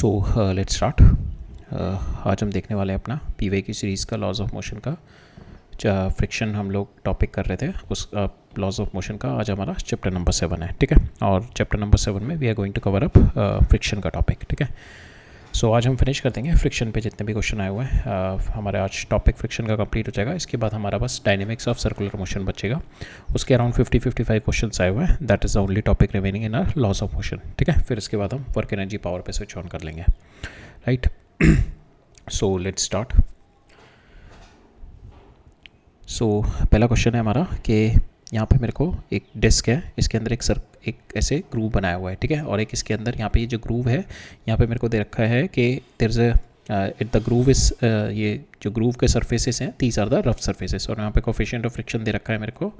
So let's start. आज हम देखने वाले हैं अपना पीवे की सीरीज़ का लॉज ऑफ मोशन का फ्रिक्शन हम लोग टॉपिक कर रहे थे, उस लॉज ऑफ मोशन का आज हमारा चैप्टर नंबर 7 है। ठीक है, और चैप्टर नंबर 7 में we are going to cover up friction का टॉपिक। ठीक है, सो आज हम फिनिश कर देंगे फ्रिक्शन पे जितने भी क्वेश्चन आए हुए हैं। हमारे आज टॉपिक फ्रिक्शन का कंप्लीट हो जाएगा। इसके बाद हमारा बस डायनेमिक्स ऑफ सर्कुलर मोशन बचेगा। उसके अराउंड 50-55 क्वेश्चन आए हुए हैं। That is the only topic remaining in our laws of motion. ठीक है, फिर इसके बाद हम वर्क एनर्जी पावर पे स्विच ऑन कर लेंगे। Right, so let's start. So पहला क्वेश्चन है हमारा कि यहाँ पे मेरे को एक डिस्क है, इसके अंदर एक ऐसे ग्रूव बनाया हुआ है। ठीक है, और एक इसके अंदर यहाँ पे ये जो ग्रूव है, यहाँ पे मेरे को दे रखा है कि देयर इज द ग्रूव इस ये जो ग्रूव के सरफेसेस हैं, these are the rough surfaces, और यहाँ पे कोफिशिएंट ऑफ फ्रिक्शन दे रखा है मेरे को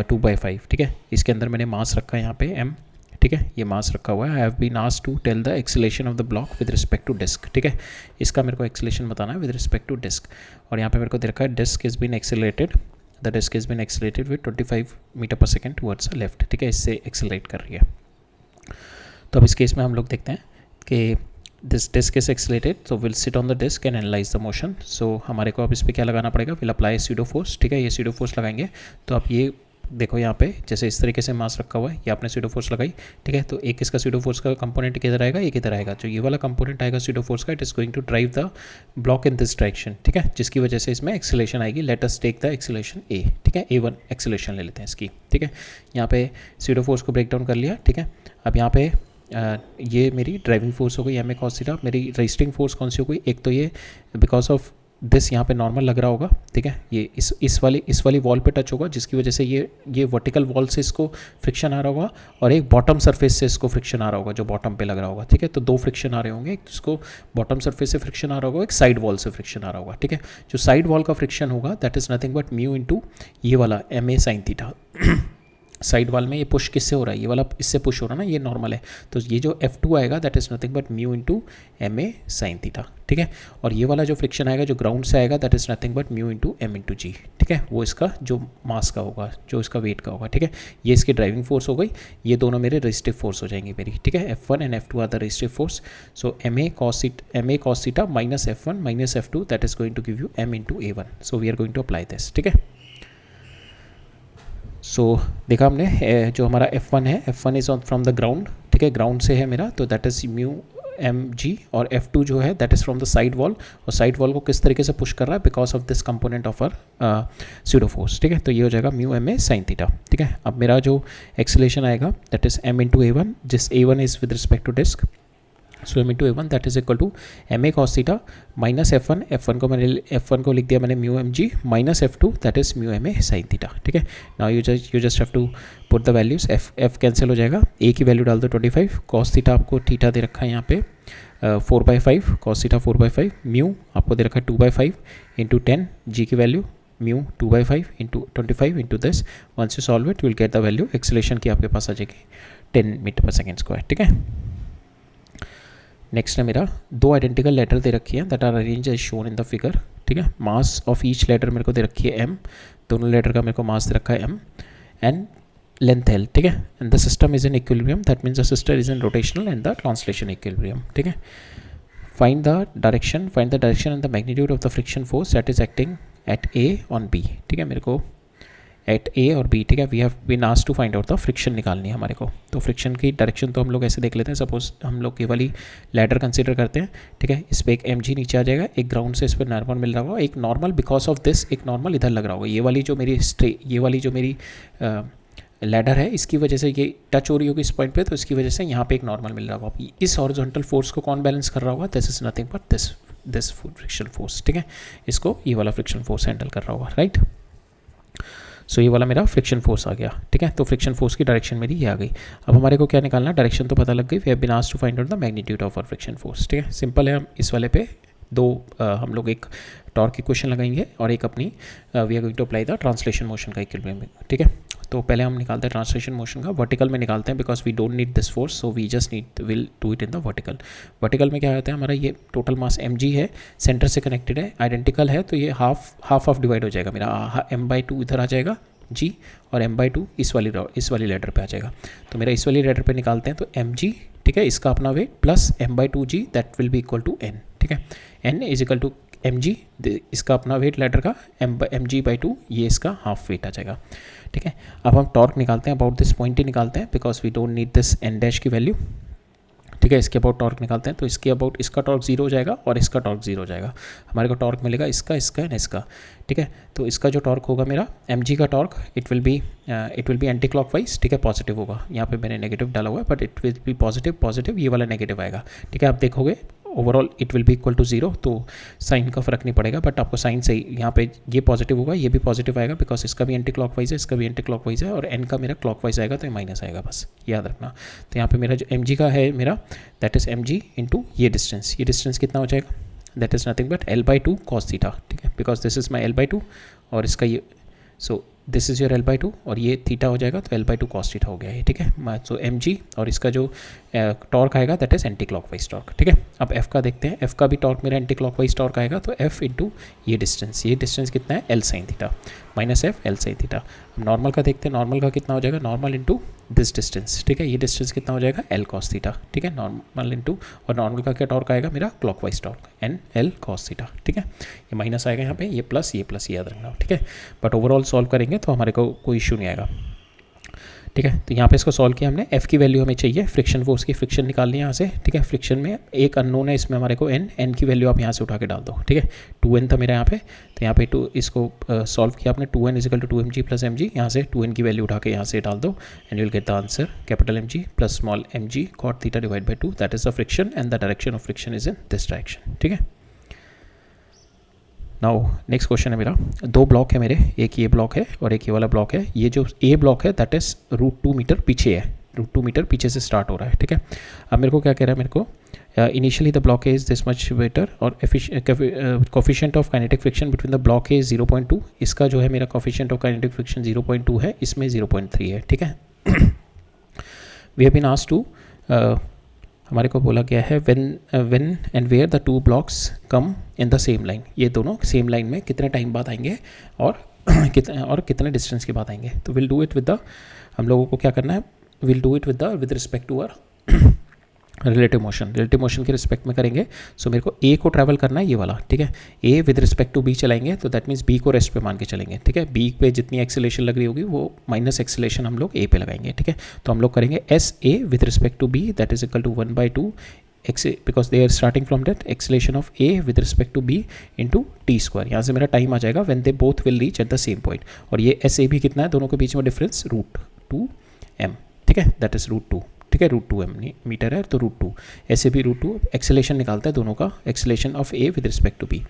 2/5। ठीक है, इसके अंदर मैंने मास रखा है यहाँ पे m। ठीक है, ये मास रखा हुआ है। I have been asked to tell the acceleration of the block with respect to disc. ठीक है, इसका मेरे को एक्सेलेरेशन बताना है विद रिस्पेक्ट टू डिस्क, और यहाँ पे मेरे को दे रखा है disc is been accelerated, the disc is been accelerated with 25 metre पर सेकेंड टुवर्ड्स लेफ्ट। ठीक है, इससे एक्सेलरेट कर रही है। तो अब इस केस में हम लोग देखते हैं कि this disc is accelerated, so will sit on the disc and analyse the motion. So हमारे को अब इस पर क्या लगाना पड़ेगा, विल अप्लाई स्यूडो फोर्स। ठीक है, ये स्यूडो फोर्स लगाएंगे। तो आप ये देखो यहाँ पे जैसे इस तरीके से मास रखा हुआ है, ये आपने स्यूडो फोर्स लगाई। ठीक है, तो एक इसका स्यूडो फोर्स का कंपोनेंट किधर आएगा, ये किधर आएगा। जो ये वाला कंपोनेंट आएगा स्यूडो फोर्स का, it is going to drive the block in this direction. ठीक है, जिसकी वजह से इसमें एक्सेलरेशन आएगी। Let us take the acceleration A. ठीक है, A1 एक्सेलरेशन ले लेते हैं इसकी। ठीक है, यहाँ पे स्यूडो फोर्स को ब्रेक डाउन कर लिया। ठीक है, अब यहाँ पे ये मेरी ड्राइविंग फोर्स हो गई एम ए कॉस थीटा। मेरी रजिस्टिंग फोर्स कौन सी हो गई, एक तो ये बिकॉज ऑफ दिस यहाँ पे नॉर्मल लग रहा होगा। ठीक है, ये इस वाली वॉल पे टच होगा, जिसकी वजह से ये वर्टिकल वॉल से इसको फ्रिक्शन आ रहा होगा, और एक बॉटम सरफेस से इसको फ्रिक्शन आ रहा होगा जो बॉटम पे लग रहा होगा। ठीक है, तो दो फ्रिक्शन आ रहे होंगे, एक इसको बॉटम सरफेस से फ्रिक्शन आ रहा होगा, एक साइड वॉल से फ्रिक्शन आ रहा होगा। ठीक है, जो साइड वॉल का फ्रिक्शन होगा that is nothing but mu into ये वाला एम ए साइन थीटा। साइड वाल में ये पुश किससे हो रहा है, ये वाला इससे पुश हो रहा है ना, ये नॉर्मल है। तो ये जो F2 आएगा that is nothing but mu into m A sine theta. ठीक है, और ये वाला जो फ्रिक्शन आएगा जो ग्राउंड से आएगा that is nothing but mu into M into G. ठीक है, वो इसका जो मास का होगा, जो इसका वेट का होगा। ठीक है, ये इसकी ड्राइविंग फोर्स हो गई, ये दोनों मेरे रेजिस्टिव फोर्स हो जाएंगे मेरी। ठीक है, F1 and F2 are the resistive force. So m A cos theta minus F1 minus F2 that is going to give you m into A1। So we are going to apply this. ठीक है, सो देखा हमने जो हमारा F1 है, F1 is on from the ground. ठीक है, ground से है मेरा, तो that is mu M g, और F2 जो है that is from the side wall, और साइड वॉल को किस तरीके से पुश कर रहा है, because of this component of our pseudo force. ठीक है, तो ये हो जाएगा mu M A sine theta. ठीक है, अब मेरा जो एक्सेलरेशन आएगा that is m into A1, जिस A1 is with respect to disc. So m into A1 that is equal to M A cos theta minus F1 को लिख दिया मैंने mu M G minus F2 that is mu M A sine theta. ठीक है, now you just have to put the values. F cancel हो जाएगा, A की value डाल दो 25, कॉस थीटा आपको थीटा दे रखा है यहाँ पे 4/5, कॉस थीटा 4/5, म्यू आपको दे रखा है 2/5 इंटू 10, जी की value mu 2/5 into 25 into this. Once you solve it you will get the value acceleration की आपके पास आ जाएगी 10 मीटर पर सेकेंड स्क्वायर। ठीक है, नेक्स्ट है मेरा दो आइडेंटिकल लेटर दे रखी है that are arrange as shown in the figure. ठीक है, मास ऑफ ईच लेटर मेरे को दे रखी है m, दोनों लेटर का मेरे को मास दे रखा है m, एंड लेंथ l। ठीक है, and the system is in equilibrium, that means the system is in rotational and the translation equilibrium. ठीक है, find the direction and the magnitude of the friction force that is acting at a on b। ठीक है, मेरे को eight ए और B. ठीक है, we have been asked to find out the friction निकालनी है हमारे को। तो फ्रिक्शन की डायरेक्शन तो हम लोग ऐसे देख लेते हैं, सपोज हम लोग ये वाली लैडर कंसीडर करते हैं। ठीक है, इस पर एक एम जी नीचे आ जाएगा, एक ग्राउंड से इस पर नॉर्मल मिल रहा होगा, एक नॉर्मल बिकॉज ऑफ दिस एक नॉर्मल इधर लग रहा होगा। ये वाली जो मेरी लैडर है, इसकी वजह से ये टच हो रही होगी इस पॉइंट पे, तो इसकी वजह से यहाँ पे एक नॉर्मल मिल रहा होगा। इस हॉरिजॉन्टल फोर्स को कौन बैलेंस कर रहा होगा, this is nothing but this friction force. ठीक है, इसको ये वाला फ्रिक्शन फोर्स हैंडल कर रहा होगा। राइट, सो ये वाला मेरा फ्रिक्शन फोर्स आ गया। ठीक है, तो फ्रिक्शन फोर्स की डायरेक्शन मेरी ये आ गई। अब हमारे को क्या निकालना, डायरेक्शन तो पता लग गई, we have been asked to find out the magnitude of our friction force. ठीक है, सिंपल है, हम इस वाले पे हम लोग एक टॉर्क इक्वेशन लगाएंगे और एक अपनी we are going to apply the translation motion का इक्विलिब्रियम। ठीक है, तो पहले हम निकालते हैं ट्रांसलेशन मोशन का, वर्टिकल में निकालते हैं because we don't need this force, so we just will do it in the vertical. Vertical में क्या होता है, हमारा ये टोटल मास mg है, सेंटर से कनेक्टेड है, आइडेंटिकल है, तो ये हाफ डिवाइड हो जाएगा मेरा, m/2 इधर आ जाएगा g, और m/2 इस वाली लेटर पे आ जाएगा। तो मेरा इस वाली लेटर पे निकालते हैं, तो mg ठीक है, इसका अपना weight plus m/2g that will be equal to n, ठीक है, n is equal to mg, इसका अपना वेट लैडर का mg/2, ये इसका हाफ वेट आ जाएगा, ठीक है। अब हम टॉर्क निकालते हैं, अबाउट दिस पॉइंट ही निकालते हैं because we don't need this n dash की वैल्यू, ठीक है। इसके अबाउट टॉर्क निकालते हैं, तो इसके अबाउट इसका टॉर्क 0 हो जाएगा और इसका टॉर्क 0 हो जाएगा, हमारे को टॉर्क मिलेगा इसका, इसका एंड इसका, ठीक है। तो इसका जो टॉर्क होगा मेरा mg का torque, it will B anti clockwise, ठीक है, पॉजिटिव होगा, यहाँ पे मैंने नेगेटिव डाला हुआ है but it will be positive, ये वाला नेगेटिव आएगा, ठीक है। आप देखोगे overall it will be equal to 0, तो साइन का फर्क नहीं पड़ेगा, बट आपको साइन से यहाँ पे ये पॉजिटिव होगा, ये भी पॉजिटिव आएगा बिकॉज इसका भी एंटी क्लॉकवाइज है, इसका भी एंटी क्लॉकवाइज है, और एन का मेरा क्लॉकवाइज आएगा तो ये माइनस आएगा, बस याद रखना। तो यहाँ पे मेरा जो mg का है मेरा, दैट इज mg इंटू ये डिस्टेंस कितना हो जाएगा, that is nothing but l/2 cos theta, ठीक है, because this is my l/2 और इसका ये, सो दिस इज़ योर l/2 और ये थीटा हो जाएगा, तो l/2 cos थीटा हो गया है, ठीक है। सो mg और इसका जो टॉर्क आएगा that is anti clockwise torque, ठीक है। अब f का देखते हैं, f का भी टॉर्क मेरा एंटी क्लॉकवाइज टॉर्क आएगा, तो f इंटू ये डिस्टेंस कितना है, l sin theta minus f l sin theta. अब नॉर्मल का देखते हैं, नॉर्मल का कितना हो जाएगा, नॉर्मल इंटू दिस डिस्टेंस, ठीक है, ये डिस्टेंस कितना हो जाएगा, l cos थीटा, ठीक है, नॉर्मल इंटू, और नॉर्मल का क्या टॉर्क आएगा मेरा, clockwise torque n l cos theta, ठीक है। ये माइनस आएगा यहाँ पे, ये प्लस याद रखना, ठीक है। बट ओवरऑल सॉल्व करेंगे तो हमारे को कोई इशू नहीं आएगा, ठीक है। तो यहाँ पे इसको सॉल्व किया हमने, f की वैल्यू हमें चाहिए, फ्रिक्शन फोर्स की फ्रिक्शन निकालनी है यहाँ से, ठीक है। फ्रिक्शन में एक अननोन है, इसमें हमारे को n की वैल्यू आप यहाँ से उठा के डाल दो, ठीक है। 2n था मेरा यहाँ पे, तो यहाँ पे इसको सॉल्व किया आपने, 2n is equal to 2mg plus mg, यहाँ से 2n की वैल्यू उठा के यहाँ से डाल दो and you will get the answer capital mg plus small mg cot theta divide by 2, that is the friction and the direction of friction is in this direction, ठीक है। नाउ नेक्स्ट क्वेश्चन है मेरा, दो block है मेरे, एक ये block है और एक ये वाला ब्लॉक है। ये जो ए ब्लॉक है दैट इज √2 मीटर पीछे है, √2 मीटर पीछे से स्टार्ट हो रहा है, ठीक है। अब मेरे को क्या कह रहा है, मेरे को initially the block is this much weighted और coefficient of kinetic friction between the block is 0.2, इसका जो है मेरा कोफिशिएंट ऑफ काइनेटिक फ्रिक्शन 0.2 है, इसमें 0.3 है, ठीक है। We have been asked to, हमारे को बोला गया है when and where the two blocks come in the same line, ये दोनों सेम लाइन में कितने टाइम बाद आएंगे और कितने डिस्टेंस के बाद आएंगे। तो will do it with the, हम लोगों को क्या करना है, will do it with respect to our relative motion के रिस्पेक्ट में करेंगे। सो मेरे को ए को ट्रैवल करना है, ये वाला, ठीक है। A with respect to B चलाएंगे, तो दैट मीन्स बी को रेस्ट पे मान के चलेंगे, ठीक है। बी पे जितनी एक्सेलेरेशन लग रही होगी वो माइनस एक्सेलेरेशन हम लोग ए पे लगाएंगे, ठीक है। तो हम लोग करेंगे S A with respect to B that is equal to 1/2 because they are starting from that acceleration of A with respect to B into t²। यहाँ से मेरा टाइम आ जाएगा when they both will reach at the same point, और ये S A भी कितना है, दोनों के बीच में डिफरेंस √2m, ठीक है, दैट इज √2, ठीक है, √2m मीटर है तो √2, ऐसे भी √2। एक्सेलेरेशन निकालता है दोनों का, acceleration of A with respect to B,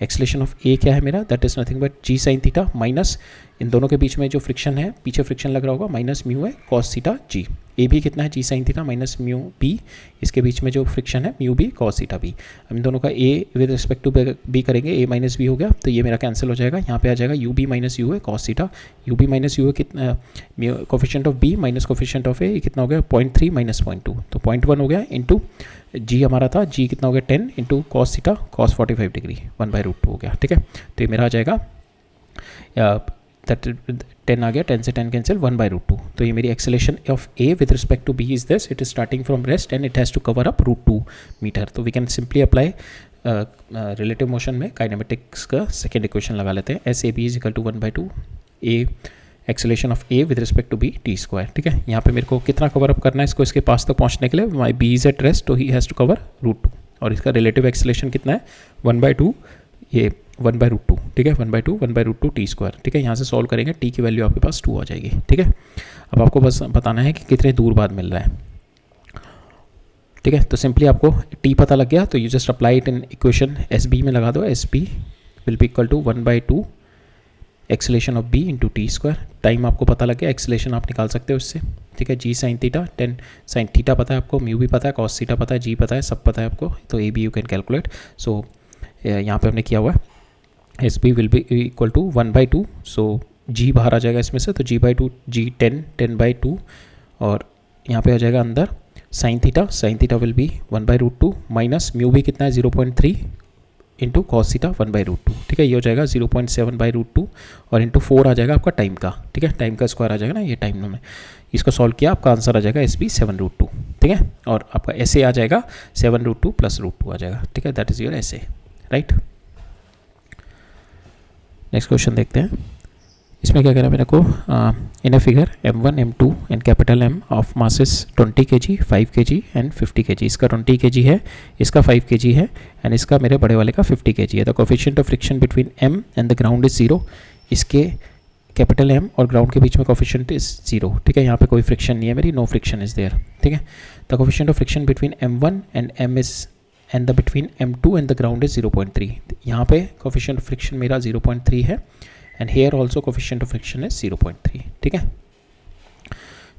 acceleration of A क्या है मेरा, that is nothing but g sin theta minus इन दोनों के बीच में जो फ्रिक्शन है, पीछे फ्रिक्शन लग रहा होगा, माइनस म्यू है cos थीटा g। ए भी कितना है, g sin theta minus mu b, इसके बीच में जो फ्रिक्शन है mu b cos theta b। अब इन दोनों का a with respect to b करेंगे, a माइनस b हो गया, तो ये मेरा कैंसिल हो जाएगा, यहाँ पे आ जाएगा u b माइनस u है cos theta, u b minus u है कितना, coefficient of b minus coefficient of a, ये कितना हो गया 0.3 माइनस 0.2, तो 0.1 हो गया इंटू g हमारा था, g कितना हो गया 10 into cos theta cos 45 degree 1/√2 हो गया, ठीक है। तो ये मेरा आ जाएगा दैट 10 आ गया, 10 से 10 कैंसिल 1/√2। तो ये मेरी acceleration of A with respect to B is this, it is starting from rest and it has to cover up √2 metre. तो we can simply apply relative motion में काइनेमेटिक्स का सेकेंड इक्वेशन लगा लेते हैं, S A B is equal to 1/2 A acceleration of A with respect to B t², ठीक है। यहाँ पे मेरे को कितना कवर अप करना है इसको, इसके पास तक पहुँचने के लिए, माई बी इज एट रेस्ट तो ही हैज़ टू कवर √2, और इसका रिलेटिव एक्सेलेरेशन कितना है 1/2, ये 1/√2, ठीक है, 1/2 t², ठीक है। यहाँ से सॉल्व करेंगे, t की वैल्यू आपके पास 2 आ जाएगी, ठीक है। अब आपको बस बताना है कि कितने दूर बाद मिल रहा है, ठीक है। तो सिंपली आपको t पता लग गया, तो you just apply it in equation S B में लगा दो, S B will be equal to 1/2 acceleration of b into t²। Time आपको पता लग गया, एक्सेलेरेशन आप निकाल सकते हो इससे, ठीक है। g sin theta 10 sin theta पता है आपको, म्यू भी पता है, cos थीटा पता है, g पता है, सब पता है आपको, तो a b you can calculate. So यहाँ पे हमने किया हुआ है S B will be equal to 1/2, so g बाहर आ जाएगा इसमें से, तो g/2 g 10/2, और यहाँ पे आ जाएगा अंदर sin theta will B 1/√2 minus mu भी कितना है 0.3 इंटू कॉस थीटा 1/√2, ठीक है। ये हो जाएगा 0.7/√2 और इंटू 4 आ जाएगा आपका टाइम का, ठीक है। टाइम का स्क्वायर आ जाएगा ना, ये टाइम में इसको सॉल्व किया, आपका आंसर आ जाएगा SB 7√2, ठीक है। और आपका SA आ जाएगा 7√2 + √2 आ जाएगा, ठीक है। That is your SA, right. Next question देखते हैं। इसमें क्या कह रहा है मेरे को, in a figure M1 M2 and capital M of masses 20 kg 5 kg and 50 kg। इसका 20 kg है, इसका 5 kg है एंड इसका मेरे बड़े वाले का 50 kg है। The coefficient of friction between M and the ground is 0। इसके कैपिटल M और ग्राउंड के बीच में कोफिशिएंट इज 0, ठीक है। यहाँ पे कोई फ्रिक्शन नहीं है मेरी, नो फ्रिक्शन इज देयर, ठीक है। The coefficient of friction between M1 and M is and the between M2 and the ground is 0.3। यहाँ पे कोफिशिएंट ऑफ फ्रिक्शन मेरा 0.3 है and here also coefficient of friction is 0.3, ठीक है।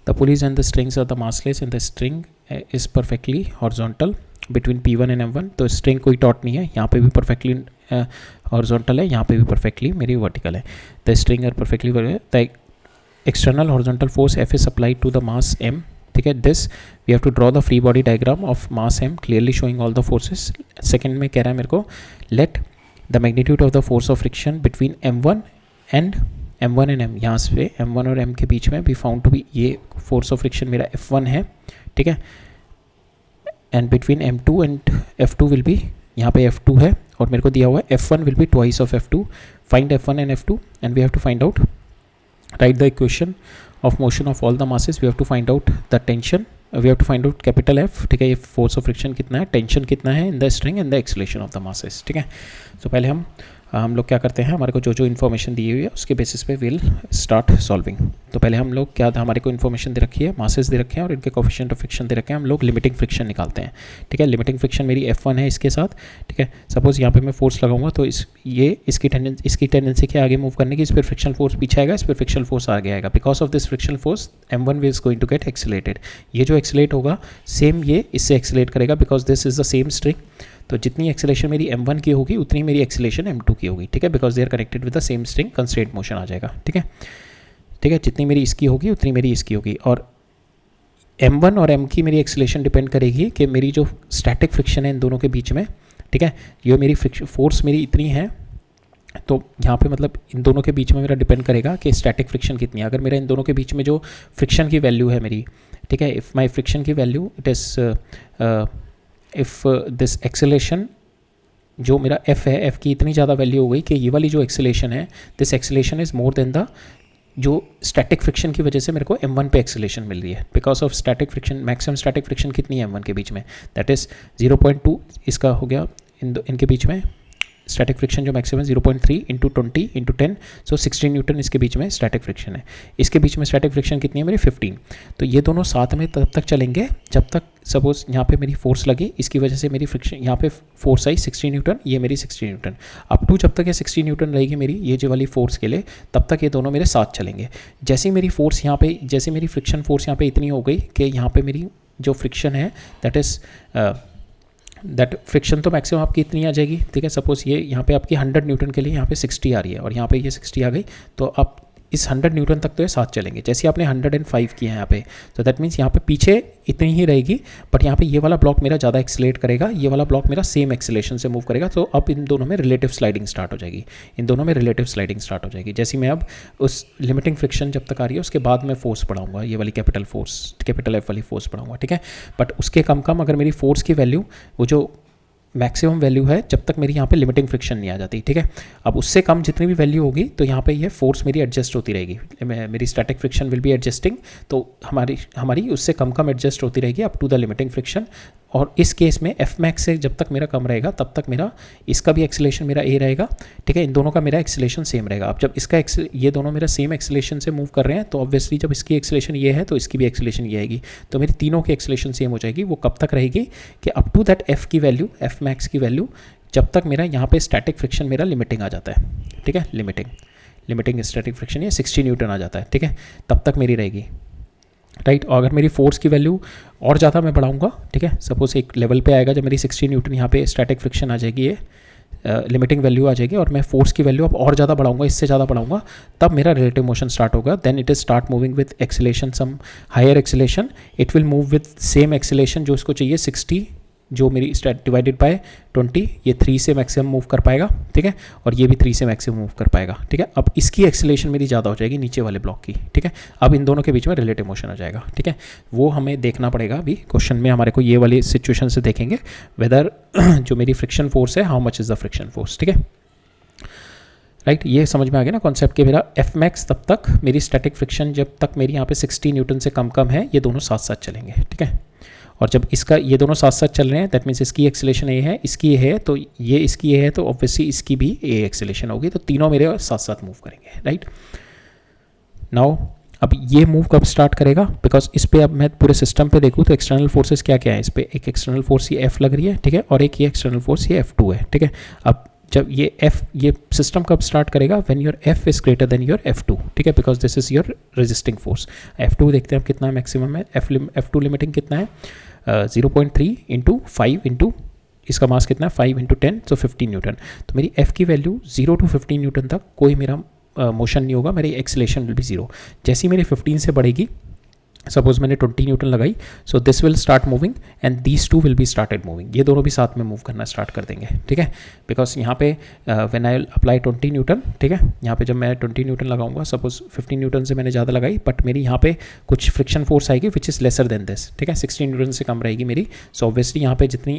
The pulleys and the strings are the massless and the string is perfectly horizontal between P1 and M1। तो string कोई taut नहीं है, यहाँ पे भी perfectly horizontal है, यहाँ पे भी perfectly मेरी vertical है। The string are perfectly the external horizontal force F is applied to the mass M, ठीक है। This we have to draw the free body diagram of mass M clearly showing all the forces। Second में कह रहा है मेरे को let the magnitude of the force of friction between M1 and M1 and M, यहाँ से M1 और M के बीच में भी फाउंड टू बी, ये फोर्स ऑफ फ्रिक्शन मेरा F1 है, ठीक है। And between M2 and F2 will be, यहाँ पे F2 है और मेरे को दिया हुआ है F1 will be twice of F2। Find F1 and F2 and we have to find out, right the equation of motion of all the masses. We have to find out the tension, we have to find out capital F, ठीक है। ये force of friction कितना है, tension कितना है इन the string and the acceleration of the masses, ठीक है। तो पहले हम लोग क्या करते हैं, हमारे को जो इन्फॉर्मेशन दी हुई है उसके बेसिस पे विल स्टार्ट सॉल्विंग। तो पहले हम लोग क्या था, हमारे को इन्फॉर्मेशन दे रखी है, मासेस दे रखे हैं और इनके कोफिशिएंट ऑफ फ्रिक्शन दे रखे हैं। हम लोग लिमिटिंग फ्रिक्शन निकालते हैं, ठीक है। लिमिटिंग फ्रिक्शन मेरी F1 है इसके साथ, ठीक है। सपोज यहाँ पे मैं फोर्स लगाऊंगा तो इसकी टेंडेंसी क्या आगे मूव करने की, इस पर फ्रिक्शन फोर्स पीछे आएगा, इस पर फ्रिक्शन फोर्स आगे आएगा। Because of this friction force M1 is going to get accelerated. ये जो एक्सीलरेट होगा सेम ये इससे एक्सीलरेट करेगा, because this is the same string. तो जितनी एक्सेलेरेशन मेरी M1 की होगी उतनी मेरी एक्सेलेरेशन M2 की होगी, ठीक है। Because they are connected with the same string, constraint motion आ जाएगा, ठीक है, ठीक है। जितनी मेरी इसकी होगी उतनी मेरी इसकी होगी। और M1 और M की मेरी एक्सेलेरेशन डिपेंड करेगी कि मेरी जो स्टैटिक फ्रिक्शन है इन दोनों के बीच में, ठीक है। ये मेरी फोर्स मेरी इतनी है, तो यहाँ पे मतलब इन दोनों के बीच में मेरा डिपेंड करेगा कि स्टैटिक फ्रिक्शन कितनी है। अगर मेरा इन दोनों के बीच में जो फ्रिक्शन की वैल्यू है मेरी, ठीक है, इफ़ माई फ्रिक्शन की value it is if this acceleration जो मेरा F है, F की इतनी ज़्यादा वैल्यू हो गई कि ये वाली जो एक्सेलेरेशन है, this acceleration is more then the जो स्टैटिक फ्रिक्शन की वजह से मेरे को M1 पे एक्सेलेरेशन मिल रही है। Because of static friction, maximum static friction कितनी है M1 के बीच में, दैट इज़ 0.2 इसका हो गया, इनके बीच में स्टैटिक फ्रिक्शन जो मैक्सिमम 0.3 इंटू 20 इंटू 10, सो 16 न्यूटन इसके बीच में स्टैटिक फ्रिक्शन है। इसके बीच में स्टैटिक फ्रिक्शन कितनी है मेरी 15। तो ये दोनों साथ में तब तक चलेंगे जब तक सपोज यहाँ पे मेरी फोर्स लगी, इसकी वजह से मेरी फ्रिक्शन यहाँ पे फोर्स आई 60 न्यूटन, ये मेरी 60 न्यूटन। अप टू जब तक ये 60 न्यूटन रहेगी मेरी ये जो वाली फोर्स के लिए, तब तक ये दोनों मेरे साथ चलेंगे। जैसे मेरी फोर्स यहाँ पे, जैसे मेरी फ्रिक्शन फोर्स यहाँ पे इतनी हो गई कि यहाँ पे मेरी जो फ्रिक्शन है दैट फ्रिक्शन तो मैक्सिमम आपकी इतनी आ जाएगी, ठीक है। सपोज ये यहाँ पे आपकी 100 न्यूटन के लिए यहाँ पे 60 आ रही है और यहाँ पे ये 60 आ गई, तो आप इस 100 न्यूटन तक तो ये साथ चलेंगे। जैसे आपने 105 किया है यहाँ पे, तो दैट मीन्स यहाँ पे पीछे इतनी ही रहेगी, बट यहाँ पे ये वाला ब्लॉक मेरा ज़्यादा एक्सीलरेट करेगा, ये वाला ब्लॉक मेरा सेम एक्सीलरेशन से मूव करेगा। तो अब इन दोनों में रिलेटिव स्लाइडिंग स्टार्ट हो जाएगी, इन दोनों में रिलेटिव स्लाइडिंग स्टार्ट हो जाएगी। जैसे मैं अब उस लिमिटिंग फ्रिक्शन जब तक आ रही है उसके बाद मैं फोर्स पढ़ाऊंगा, ये वाली कैपिटल F वाली फोर्स पढ़ाऊंगा, ठीक है। बट उसके कम अगर मेरी फोर्स की वैल्यू वो जो मैक्सिमम वैल्यू है जब तक मेरी यहाँ पे लिमिटिंग फ्रिक्शन नहीं आ जाती, ठीक है। अब उससे कम जितनी भी वैल्यू होगी तो यहाँ पे ये फोर्स मेरी एडजस्ट होती रहेगी, मेरी static friction will be adjusting, तो हमारी उससे कम एडजस्ट होती रहेगी up to the limiting friction. और इस केस में F मैक्स से जब तक मेरा कम रहेगा तब तक मेरा इसका भी एक्सेलेरेशन मेरा A रहेगा, ठीक है। इन दोनों का मेरा एक्सेलेरेशन सेम रहेगा। अब जब इसका ये दोनों मेरा सेम एक्सेलेरेशन से मूव कर रहे हैं तो ऑब्वियसली जब इसकी एक्सेलेरेशन ये है तो इसकी भी एक्सेलेरेशन ये आएगी, तो मेरी तीनों की एक्सेलेरेशन सेम हो जाएगी। वो कब तक रहेगी कि अप टू दैट F की वैल्यू, F मैक्स की वैल्यू, जब तक मेरा यहाँ पे स्टैटिक फ्रिक्शन मेरा लिमिटिंग आ जाता है, ठीक है। लिमिटिंग स्टैटिक फ्रिक्शन ये 60 न्यूटन आ जाता है, ठीक है, तब तक मेरी रहेगी, राइट। और अगर मेरी फोर्स की वैल्यू और ज़्यादा मैं बढ़ाऊंगा, ठीक है, सपोज एक लेवल पे आएगा जब मेरी 60 न्यूटन यहाँ पे स्टैटिक फ्रिक्शन आ जाएगी, ये लिमिटिंग वैल्यू आ जाएगी, और मैं फोर्स की वैल्यू अब और ज़्यादा बढ़ाऊंगा, इससे ज़्यादा बढ़ाऊंगा, तब मेरा रिलेटिव मोशन स्टार्ट होगा। Then it is start moving with acceleration, some higher acceleration, it will move with same acceleration जो इसको चाहिए 60 जो मेरी डिवाइडेड बाय 20, ये 3 से मैक्सिमम मूव कर पाएगा, ठीक है, और ये भी 3 से मैक्सिमम मूव कर पाएगा, ठीक है। अब इसकी एक्सेलरेशन मेरी ज़्यादा हो जाएगी नीचे वाले ब्लॉक की, ठीक है। अब इन दोनों के बीच में रिलेटिव मोशन हो जाएगा, ठीक है। वो हमें देखना पड़ेगा अभी क्वेश्चन में, हमारे को ये वाली सिचुएशन से देखेंगे वेदर जो मेरी फ्रिक्शन फोर्स है, how much is the friction force, ठीक है, राइट। ये समझ में आ गया ना कॉन्सेप्ट कि मेरा एफ मैक्स तब तक मेरी स्टैटिक फ्रिक्शन जब तक मेरी यहाँ पे 60 न्यूटन से कम है, ये दोनों साथ साथ चलेंगे, ठीक है। और जब इसका ये दोनों साथ साथ चल रहे हैं, दैट मीन्स इसकी एक्सेलेरेशन ए है, इसकी ए है, तो ये इसकी ए है, तो ऑब्वियसली इसकी भी ए एक्सेलेरेशन होगी, तो तीनों मेरे साथ साथ मूव करेंगे, राइट। नाउ अब ये मूव कब स्टार्ट करेगा, बिकॉज इस पर अब मैं पूरे सिस्टम पे देखूँ तो एक्सटर्नल फोर्सेस क्या क्या है इस पर। एक एक्सटर्नल फोर्स ये एफ लग रही है, ठीक है, और एक ये एक्सटर्नल फोर्स ये F2 है, ठीक है। अब जब ये सिस्टम कब स्टार्ट करेगा, when your F is greater then your F2, ठीक है, because this is your resisting force. F2 देखते हैं कितना मैक्सिमम है, F2 लिमिटिंग कितना है, 0.3 इंटू 5 इंटू इसका मास कितना है 5 इंटू 10, तो 15 न्यूटन। तो मेरी F की वैल्यू 0 to 15 न्यूटन तक कोई मेरा मोशन नहीं होगा, मेरी एक्सेलेरेशन विल बी 0। जैसे ही मेरी 15 से बढ़ेगी, सपोज मैंने 20 न्यूटन लगाई, so this will start moving and these two will be started moving, ये दोनों भी साथ में मूव करना स्टार्ट कर देंगे, ठीक है। बिकॉज यहाँ पे व्हेन आई अप्लाई 20 न्यूटन, ठीक है, यहाँ पे जब मैं 20 न्यूटन लगाऊंगा, सपोज 15 न्यूटन से मैंने ज़्यादा लगाई, बट मेरी यहाँ पे कुछ फ्रिक्शन फोर्स आएगी विच इज़ लेसर देन दिस, ठीक है, 16 न्यूटन से कम रहेगी मेरी। सो ऑब्वियसली यहाँ पे जितनी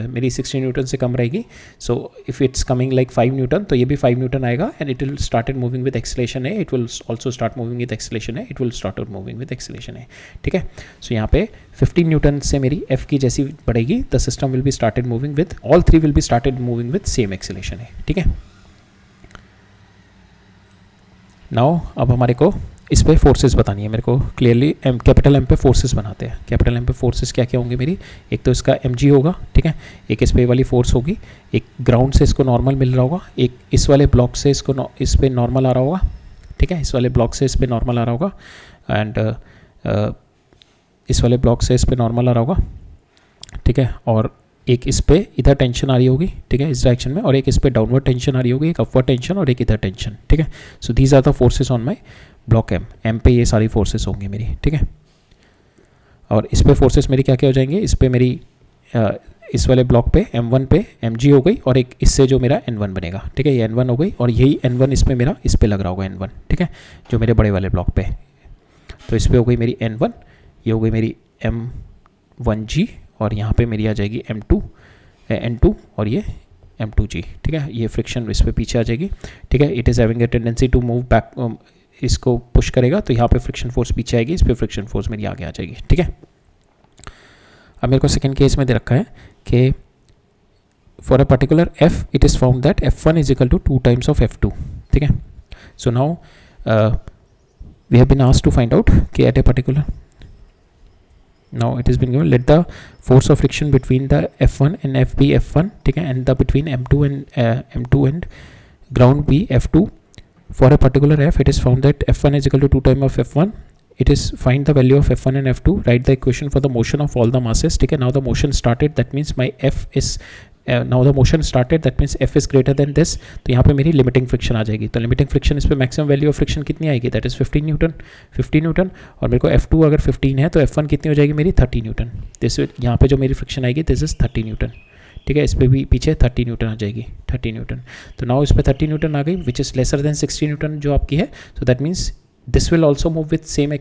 मेरी 16 न्यूटन से कम रहेगी, so if it's coming like 5 newton, तो ये भी 5 न्यूटन आएगा and it will started moving with acceleration है, it will also start moving with acceleration है, it will start moving with acceleration है, ठीक है। सो यहाँ पे 15 न्यूटन से मेरी F की जैसी बढ़ेगी, the system will be started moving with, all three will be started moving with same acceleration है, ठीक है। नाउ अब हमारे को इस पे फोर्सेस बतानी है मेरे को क्लियरली। कैपिटल M पे फोर्सेस बनाते हैं। कैपिटल M पे फोर्सेस क्या क्या होंगे मेरी, एक तो इसका mg होगा, ठीक है, एक इस पे वाली फोर्स होगी, एक ग्राउंड से इसको नॉर्मल मिल रहा होगा, एक इस वाले ब्लॉक से इसको इस पे नॉर्मल आ रहा होगा, ठीक है, इस वाले ब्लॉक से इस पे नॉर्मल आ रहा होगा, एंड इस वाले ब्लॉक से इस पे नॉर्मल आ रहा होगा, ठीक है, और एक इस पे इधर टेंशन आ रही होगी, ठीक है, इस डायरेक्शन में, और एक इस पे डाउनवर्ड टेंशन आ रही होगी, एक अपवर्ड टेंशन और एक इधर टेंशन, ठीक है। So these are the forces on my block M पे ये सारी फोर्सेस होंगी मेरी, ठीक है। और इस पे फोर्सेस मेरी क्या क्या हो जाएंगे, इस पे मेरी इस वाले ब्लॉक पे M1 पे mg हो गई, और एक इससे जो मेरा N1 बनेगा, ठीक है, ये N1 हो गई, और यही N1 इसमें मेरा इस पे लग रहा होगा N1, ठीक है, जो मेरे बड़े वाले ब्लॉक पे। तो इस पे हो गई मेरी N1, ये हो गई मेरी M1g, और यहाँ पे मेरी आ जाएगी N2 और ये M2g, ठीक है। ये फ्रिक्शन इस पे पीछे आ जाएगी, ठीक है। It is having a tendency to move back, इसको पुश करेगा तो यहाँ पे फ्रिक्शन फोर्स पीछे आएगी, इस पे फ्रिक्शन फोर्स मेरी आगे आ जाएगी, ठीक है। अब मेरे को सेकंड केस में दे रखा है कि for a particular F it is found that F1 is equal to 2 times of F2, ठीक है। So now we have been asked to find out कि at a particular, now it has been given, let the force of friction between the F1 and F be F1, ठीक है, and the between M2 and ground be F2 for a particular F. It is found that F1 is equal to 2 times of F1. It is find the value of F1 and F2, write the equation for the motion of all the masses, ठीक है। now the motion started, that means my F is now the motion started, that means F is greater than this, तो यहाँ पे मेरी limiting friction आ जाएगी। तो limiting friction इस पे मैक्सिमम वैल्यू ऑफ फ्रिक्शन कितनी आएगी, दैट इज 15 न्यूटन, और मेरे को F2 अगर 15 है तो F1 कितनी हो जाएगी मेरी 30 न्यूटन। दिस यहाँ पे जो मेरी फ्रिक्शन आएगी दिस इज 30 न्यूटन, ठीक है, इस पर भी पीछे 30 न्यूटन आ जाएगी, 30 न्यूटन। तो नाउ इस पर 30 न्यूटन आ गई विच इज़ लेसर देन 60 न्यूटन जो आपकी है, so that means this will also move with same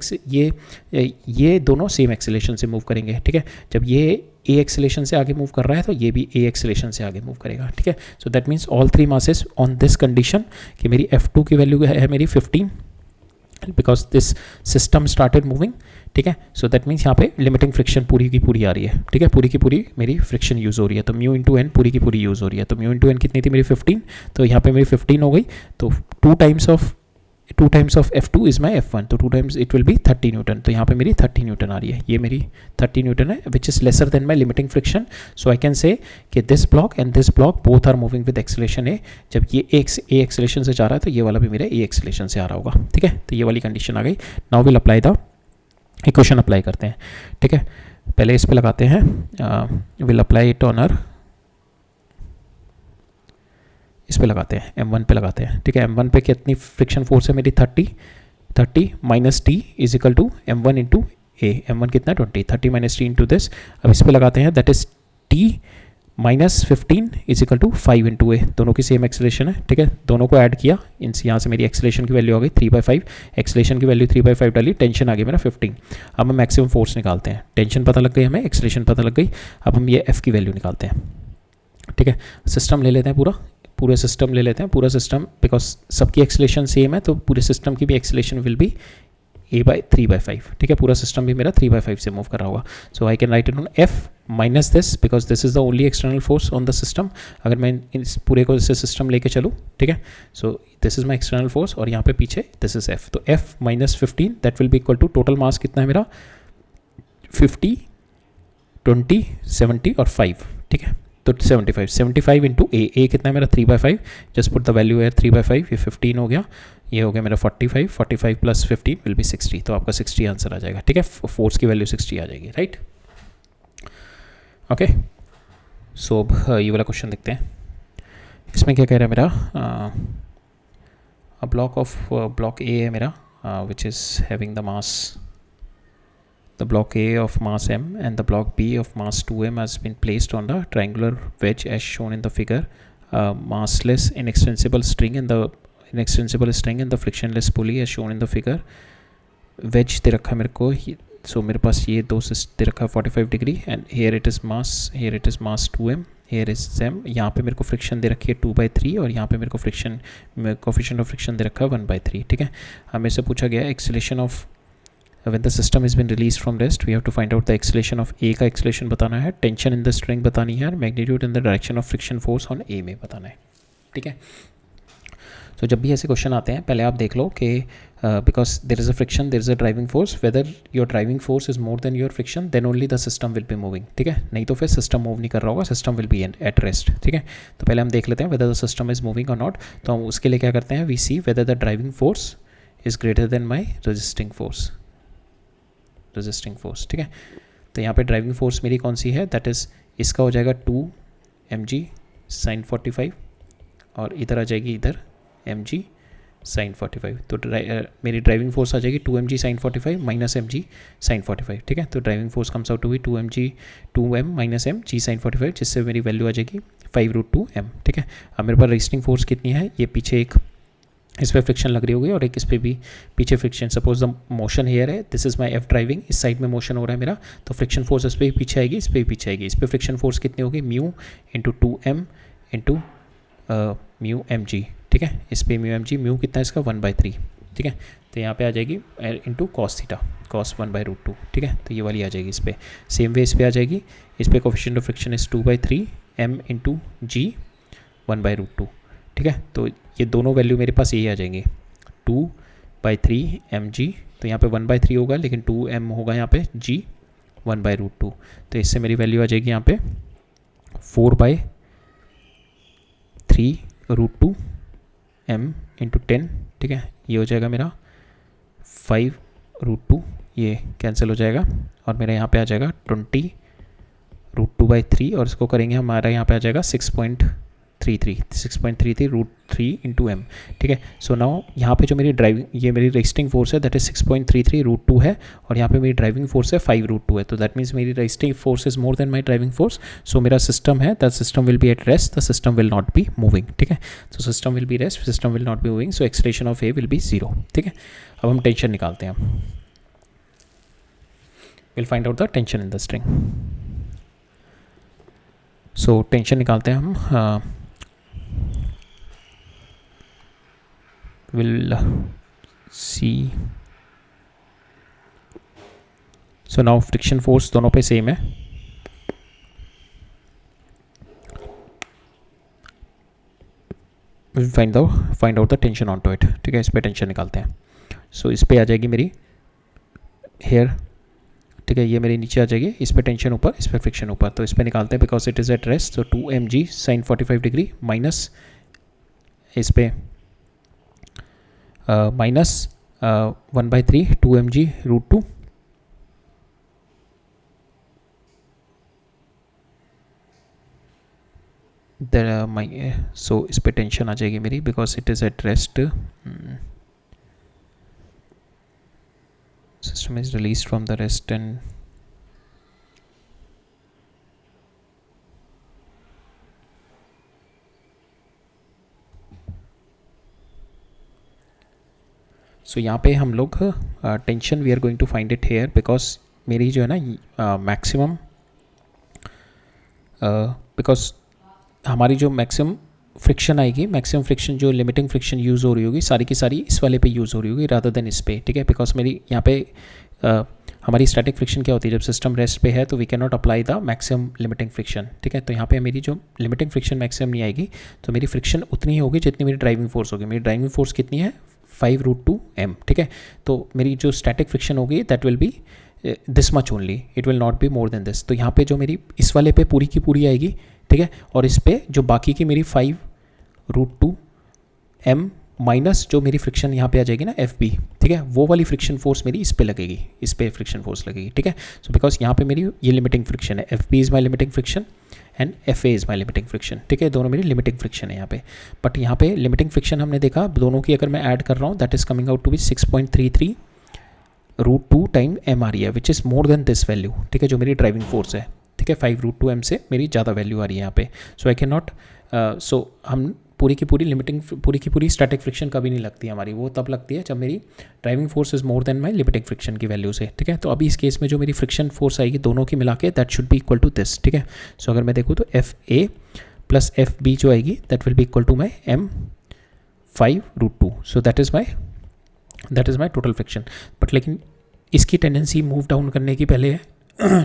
ये दोनों सेम एक्सेलेरेशन से मूव करेंगे, ठीक है। जब ये ए एक्सेलेरेशन से आगे मूव कर रहा है तो ये भी ए एक्सेलेरेशन से आगे मूव करेगा, ठीक है। So that means all three masses on this condition कि मेरी F2 की वैल्यू है मेरी 15, because this system started moving, ठीक है। सो दैट मीन्स यहाँ पे लिमिटिंग फ्रिक्शन पूरी की पूरी आ रही है, ठीक है, पूरी की पूरी मेरी फ्रिक्शन यूज़ हो रही है, तो म्यू इंटू एन पूरी की पूरी यूज़ हो रही है। तो म्यू इंटू एन कितनी थी मेरी 15, तो यहाँ पे मेरी 15 हो गई, तो 2 times of F2 is my F1, तो 2 times it will B 30 Newton, तो यहाँ पे मेरी 30 न्यूटन आ रही है, ये मेरी 30 न्यूटन है which is lesser than my limiting friction. So I can say कि this block and this block both are moving with acceleration A. जब ये ए एक्सेलेरेशन से जा रहा है तो ये वाला भी मेरा ए एक्सेलेरेशन से आ रहा होगा, ठीक है। तो ये वाली कंडीशन आ गई। Now will apply the equation, apply करते हैं, ठीक है। पहले इस पे लगाते हैं, will apply it on our, इस पे लगाते हैं M1 पे लगाते हैं, ठीक है। M1 पे कितनी फ्रिक्शन फोर्स है मेरी 30 minus T is equal to M1 into A. M1 कितना 20, 30 माइनस टी इंटू दिस। अब इस पे लगाते हैं that is T T minus 15 is equal to 5 into A, दोनों की सेम एक्सेलेरेशन है, ठीक है, दोनों को ऐड किया, इन यहाँ से मेरी एक्सेलेरेशन की वैल्यू आ गई 3/5, एक्सेलेरेशन की वैल्यू 3/5 डाली, टेंशन आ गई मेरा 15। अब हम मैक्सिमम फोर्स निकालते हैं, टेंशन पता लग गई हमें, एक्सेलेरेशन पता लग गई, अब हम ये एफ की वैल्यू निकालते हैं, ठीक है। सिस्टम ले लेते हैं पूरा सिस्टम ले लेते हैं, पूरा सिस्टम, बिकॉज सबकी एक्सेलेरेशन सेम है तो पूरे सिस्टम की भी एक्सेलेरेशन विल बी a/3/5, ठीक है, पूरा सिस्टम भी मेरा 3/5 से मूव कर रहा होगा। So I can write it on F minus this, because this is the only external force on the system. अगर मैं इस पूरे को जैसे सिस्टम लेके चलूँ, ठीक है, so this is my external force और यहाँ पे पीछे दिस इज एफ, तो F minus 15 that will be equal to, total mass कितना है मेरा 50, 20, 70 और 5, ठीक है, तो 75 इंटू ए कितना है मेरा 3/5, जस्ट पुट द वैल्यू है 3/5, ये 15 हो गया, ये हो गया मेरा 45 प्लस 15 विल बी 60, तो आपका 60 आंसर आ जाएगा, ठीक है, फोर्स की वैल्यू 60 आ जाएगी, राइट। ओके, सो अब ये वाला क्वेश्चन देखते हैं, इसमें क्या कह रहा है मेरा, ब्लॉक ए है मेरा, which is having the mass, the block A of mass m and the block B of mass 2m has been placed on the triangular wedge as shown in the figure. Massless inextensible string and the frictionless pulley as shown in the figure. Wedge दे रखा है मेरे को, so मेरे पास ये दो दे रखा है 45 degree, and here it is mass 2m, here is m, यहाँ पे मेरे को फ्रिक्शन दे रखी है 2/3 और यहाँ पे मेरे को फ्रिक्शन कोफिशिएंट ऑफ फ्रिक्शन दे रखा है 1/3, ठीक है। हमें से पूछा गया acceleration of when the system has been released from rest, we have to find out the acceleration of A का acceleration बताना है, टेंशन इन द स्ट्रिंग बतानी है, और magnitude in the direction of friction force on A में बताना है, ठीक है। तो जब भी ऐसे क्वेश्चन आते हैं पहले आप देख लो कि because there is a friction, there is a driving force, whether your driving force is more than your friction then only the system will be moving, ठीक है, नहीं तो फिर सिस्टम मूव नहीं कर रहा होगा, system will be at rest, ठीक है। तो पहले हम देख लेते हैं whether the system is moving और नॉट, तो हम उसके लिए क्या करते हैं, we see whether the driving force is greater than my resisting force, ठीक है। तो यहाँ पे ड्राइविंग फोर्स मेरी कौन सी है, दैट इज़ इसका हो जाएगा 2 mg sin 45 और इधर आ जाएगी इधर mg sin 45, तो मेरी ड्राइविंग फोर्स आ जाएगी 2 mg sin 45 minus mg sin 45, ठीक है। तो driving force comes out to be 2m minus mg sin 45, जिससे मेरी वैल्यू आ जाएगी 5√2m, ठीक है। अब मेरे पास रेजिस्टिंग फोर्स कितनी है, ये पीछे एक इस पर फ्रिक्शन लग रही होगी और एक इस पर भी पीछे friction, suppose the motion here है, this is my F driving, इस साइड में मोशन हो रहा है मेरा, तो फ्रिक्शन फोर्स इस पर भी पीछे आएगी, इस पर भी पीछे आएगी, इस पर फ्रिक्शन फोर्स कितनी होगी, mu into 2m into mu mg, ठीक है, इस पर म्यू mg, म्यू कितना है इसका 1/3, ठीक है, तो यहाँ पे आ जाएगी इंटू कॉस थीटा, कॉस 1/√2, ठीक है, तो ये वाली आ जाएगी इस पर, सेम वे इस पर आ जाएगी, इस पर coefficient of friction is 2/3 m into g 1/√2, ठीक है। तो ये दोनों वैल्यू मेरे पास यही आ जाएंगे 2/3 mg, तो यहाँ पे 1/3 होगा लेकिन 2m होगा यहाँ पे g 1/√2, तो इससे मेरी वैल्यू आ जाएगी यहाँ पे 4/3√2 m इंटू 10, ठीक है, ये हो जाएगा मेरा 5√2, ये कैंसिल हो जाएगा और मेरा यहाँ पे आ जाएगा 20√2/3 और इसको करेंगे हमारा यहाँ पे आ जाएगा 6.33 इंटू m, ठीक है। सो नाउ यहाँ पे जो मेरी ड्राइविंग, ये मेरी रेजिस्टिंग फोर्स है दैट इज 6.33√2 है और यहाँ पे मेरी ड्राइविंग फोर्स है 5√2 है, तो दैट मीन्स मेरी resisting force is more than my driving force, so मेरा सिस्टम है that system will be at rest, the system will not be moving, ठीक है। So system will be rest, system will not be moving, so acceleration of A will be 0, ठीक है। अब हम tension निकालते हैं, will find out the tension in the string. So tension निकालते हैं हम, will see, so now friction force दोनों पे सेम है, we'll find out the tension onto it, ठीक है, इस पे टेंशन निकालते हैं। सो इस पे आ जाएगी मेरी हेयर, ठीक है, ये मेरी नीचे आ जाएगी, इस पे टेंशन ऊपर, इस पे फ्रिक्शन ऊपर, तो इस पे निकालते हैं because it is at rest, तो 2 mg sin 45 डिग्री माइनस इस पे माइनस 1/3 2 mg√2, सो इस पे टेंशन आ जाएगी मेरी because it is at rest, system is release from the rest and so यहाँ पे हम लोग tension we are going to find it here, because मेरी जो है ना मैक्सिमम, बिकॉज हमारी जो मैक्सिमम फ्रिक्शन आएगी, मैक्सिमम फ्रिक्शन जो लिमिटिंग फ्रिक्शन यूज़ हो रही होगी सारी की सारी इस वाले पे यूज़ हो रही होगी रादर देन इस पे, ठीक है। बिकॉज मेरी यहाँ पे हमारी स्टैटिक फ्रिक्शन क्या होती है, जब सिस्टम रेस्ट पे है तो we can not apply the maximum limiting friction, ठीक है। तो यहाँ पे मेरी जो लिमिटिंग फ्रिक्शन मैक्सिमम नहीं आएगी, तो मेरी फ्रिक्शन उतनी ही होगी जितनी मेरी ड्राइविंग फोर्स होगी। मेरी ड्राइविंग फोर्स कितनी है, 5√2m, ठीक है। तो मेरी जो स्टैटिक फ्रिक्शन होगी that will B this much only, it will not be more than this. तो यहाँ पे जो मेरी इस वाले पे पूरी की पूरी आएगी, ठीक है, और इस पे जो बाकी की मेरी 5√2m माइनस जो मेरी फ्रिक्शन यहाँ पे आ जाएगी ना FB, ठीक है, वो वाली फ्रिक्शन फोर्स मेरी इस पे लगेगी, इस पे फ्रिक्शन फोर्स लगेगी, ठीक है। सो बिकॉज यहाँ पे मेरी ये लिमिटिंग फ्रिक्शन है, FB is my limiting friction and FA is my limiting friction, ठीक है, दोनों मेरी लिमिटिंग फ्रिक्शन है यहाँ पे। बट यहाँ पे लिमिटिंग फ्रिक्शन हमने देखा दोनों की अगर मैं ऐड कर रहा हूँ that is coming out to be 6.33√2 time m आ रही है, which is more than this value, ठीक है, जो मेरी ड्राइविंग फोर्स है, ठीक है। 5√2m से मेरी ज़्यादा वैल्यू आ रही है यहाँ पे। सो आई कैन नॉट, सो हम पूरी की पूरी लिमिटिंग, पूरी की पूरी स्टैटिक फ्रिक्शन कभी नहीं लगती हमारी, वो तब लगती है जब मेरी driving force is more than my limiting friction की वैल्यू से, ठीक है। तो अभी इस केस में जो मेरी फ्रिक्शन फोर्स आएगी दोनों की मिला के that should be equal to this, ठीक है। सो अगर मैं देखूँ तो FA प्लस FB जो आएगी that will be equal to my m5√2, so that is my total friction. But लेकिन इसकी टेंडेंसी मूव डाउन करने की पहले है,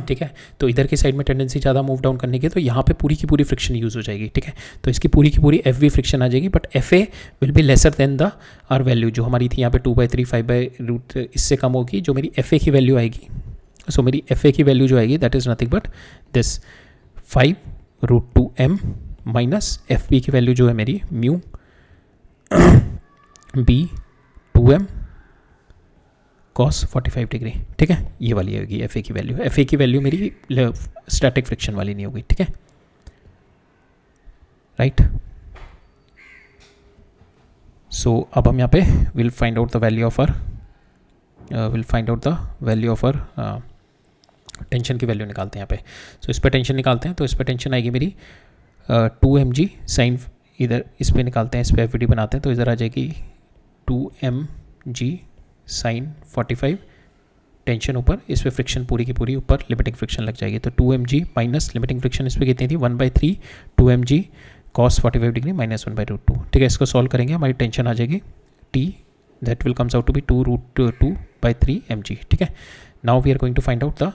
ठीक है, तो इधर की साइड में टेंडेंसी ज़्यादा मूव डाउन करने की, तो यहाँ पे पूरी की पूरी फ्रिक्शन यूज़ हो जाएगी, ठीक है। तो इसकी पूरी की पूरी FB फ्रिक्शन आ जाएगी, but FA will be lesser than the our value जो हमारी थी यहाँ पे 2/3 5/√, इससे कम होगी जो मेरी FA की वैल्यू आएगी। सो मेरी FA की वैल्यू जो आएगी that is nothing but this 5√2m minus FB की वैल्यू जो है मेरी म्यू B2m cos 45 डिग्री, ठीक है, ये वाली होगी FA की वैल्यू। FA की वैल्यू मेरी स्टैटिक फ्रिक्शन वाली नहीं होगी, ठीक है, राइट। सो अब हम यहाँ पे will find out the value of our tension की वैल्यू निकालते हैं यहाँ पे। सो इस पर टेंशन निकालते हैं, तो इस पर टेंशन आएगी मेरी 2mg साइन, इधर इस पर निकालते हैं, इस पर FVD बनाते हैं, तो इधर आ जाएगी 2mg साइन 45, टेंशन ऊपर, इस पर फ्रिक्शन पूरी की पूरी ऊपर लिमिटिंग फ्रिक्शन लग जाएगी। तो 2mg माइनस लिमिटिंग फ्रिक्शन इस पर कितनी थी 1/3 2mg cos 45 डिग्री माइनस 1/√2, ठीक है। इसको सॉल्व करेंगे, हमारी टेंशन आ जाएगी T that will comes out to be 2√2/3 mg, ठीक है। Now we are going to find out the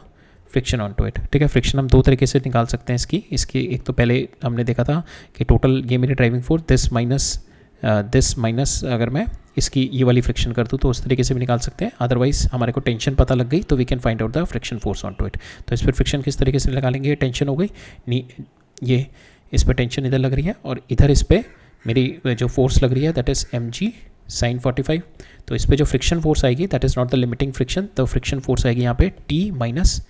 friction on to it, ठीक है। फ्रिक्शन हम दो तरीके से निकाल सकते हैं इसकी एक तो पहले हमने देखा था कि टोटल ये मेरी ड्राइविंग फोर्स दिस माइनस अगर मैं इसकी ये वाली फ्रिक्शन कर दूँ तो उस तरीके से भी निकाल सकते हैं। अदरवाइज हमारे को टेंशन पता लग गई तो we can find out the friction force on to it. तो इस पर फ्रिक्शन किस तरीके से निकालेंगे, ये टेंशन हो गई, ये इस पर टेंशन इधर लग रही है और इधर इस पर मेरी जो फोर्स लग रही है दैट इज़ mg साइन 45। तो इस पर जो फ्रिक्शन फोर्स आएगी that is not the limiting friction, तो फ्रिक्शन फोर्स आएगी यहाँ पे T माइनस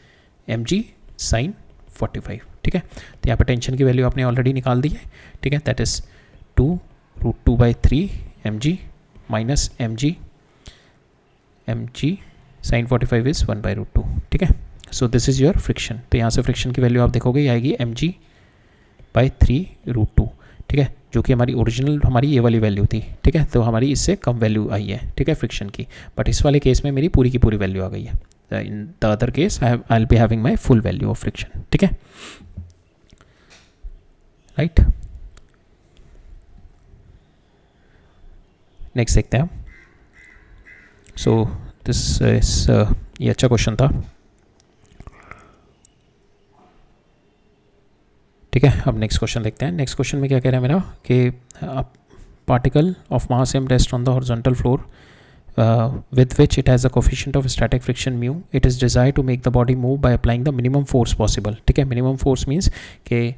mg साइन 45, ठीक है। तो यहाँ पे टेंशन की वैल्यू आपने ऑलरेडी निकाल दी है, ठीक है, that is 2√2/3 mg minus mg sine 45 is 1/√2, ठीक है। So this is your friction. तो यहाँ से फ्रिक्शन की वैल्यू आप देखोगे ये आएगी mg/3√2, ठीक है, जो कि हमारी ओरिजिनल हमारी ये वाली वैल्यू थी, ठीक है। तो हमारी इससे कम वैल्यू आई है, ठीक है, फ्रिक्शन की। बट इस वाले केस में मेरी पूरी की पूरी वैल्यू आ गई है। In the other case I will be having my full value of friction, ठीक है, राइट। नेक्स्ट देखते हैं। सो दिस इज ये अच्छा क्वेश्चन था, ठीक है। अब नेक्स्ट क्वेश्चन देखते हैं। नेक्स्ट क्वेश्चन में क्या कह रहा है मेरा कि particle of mass m rest on the horizontal floor with which it has a coefficient of static friction mu, it is desired to make the body move by applying the minimum force possible, ठीक है। minimum force means कि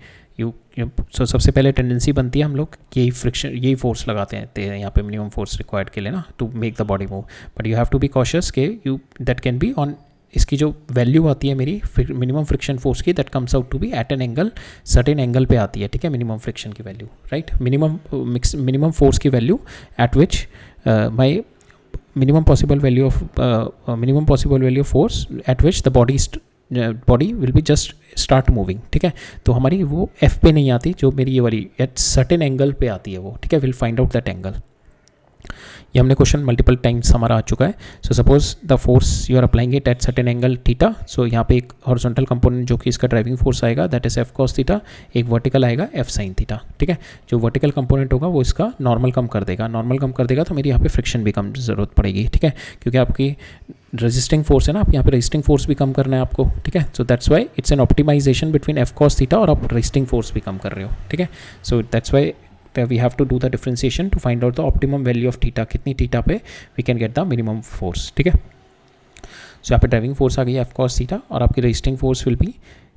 so सबसे पहले tendency बनती है हम लोग यही फ्रिक्शन यही फोर्स लगाते हैं यहाँ पे मिनिमम फोर्स रिक्वायर्ड के लिए ना to make the body move. But you have to be cautious के you that can be on, इसकी जो वैल्यू आती है मेरी मिनिमम फ्रिक्शन फोर्स की that comes out to be at an angle, certain angle पे आती है, ठीक है, मिनिमम फ्रिक्शन की वैल्यू, राइट। मिनिमम फोर्स की value at which my minimum possible value of force at which the body will be just start moving, ठीक है। तो हमारी वो F पे नहीं आती, जो मेरी ये वाली एट सर्टेन एंगल पे आती है वो, ठीक है। Will find out that angle. ये हमने क्वेश्चन मल्टीपल टाइम्स हमारा आ चुका है. So suppose the force you are applying it at certain angle theta. So यहाँ पे एक हॉरिजॉन्टल कंपोनेंट जो कि इसका ड्राइविंग फोर्स आएगा that is F cos theta, एक वर्टिकल आएगा एफ साइन थीटा. ठीक है, जो वर्टिकल कंपोनेंट होगा वो इसका नॉर्मल कम कर देगा. नॉर्मल कम कर देगा तो मेरी यहाँ पे फ्रिक्शन भी कम ज़रूरत पड़ेगी. ठीक है, क्योंकि आपकी रेजिस्टिंग फोर्स है ना, आप यहाँ पे रेजिस्टिंग फोर्स भी कम करना है आपको. ठीक है, so that's why it's an optimization between F cos theta और आप रेजिस्टिंग फोर्स भी कम कर रहे हो. ठीक है, so that's Y we have to do the differentiation to find out the optimum value of theta. कितनी थीटा पे we can get the minimum force. ठीक है, सो यहाँ पे ड्राइविंग फोर्स आ गई एफ कॉस थीटा और आपकी resisting force will be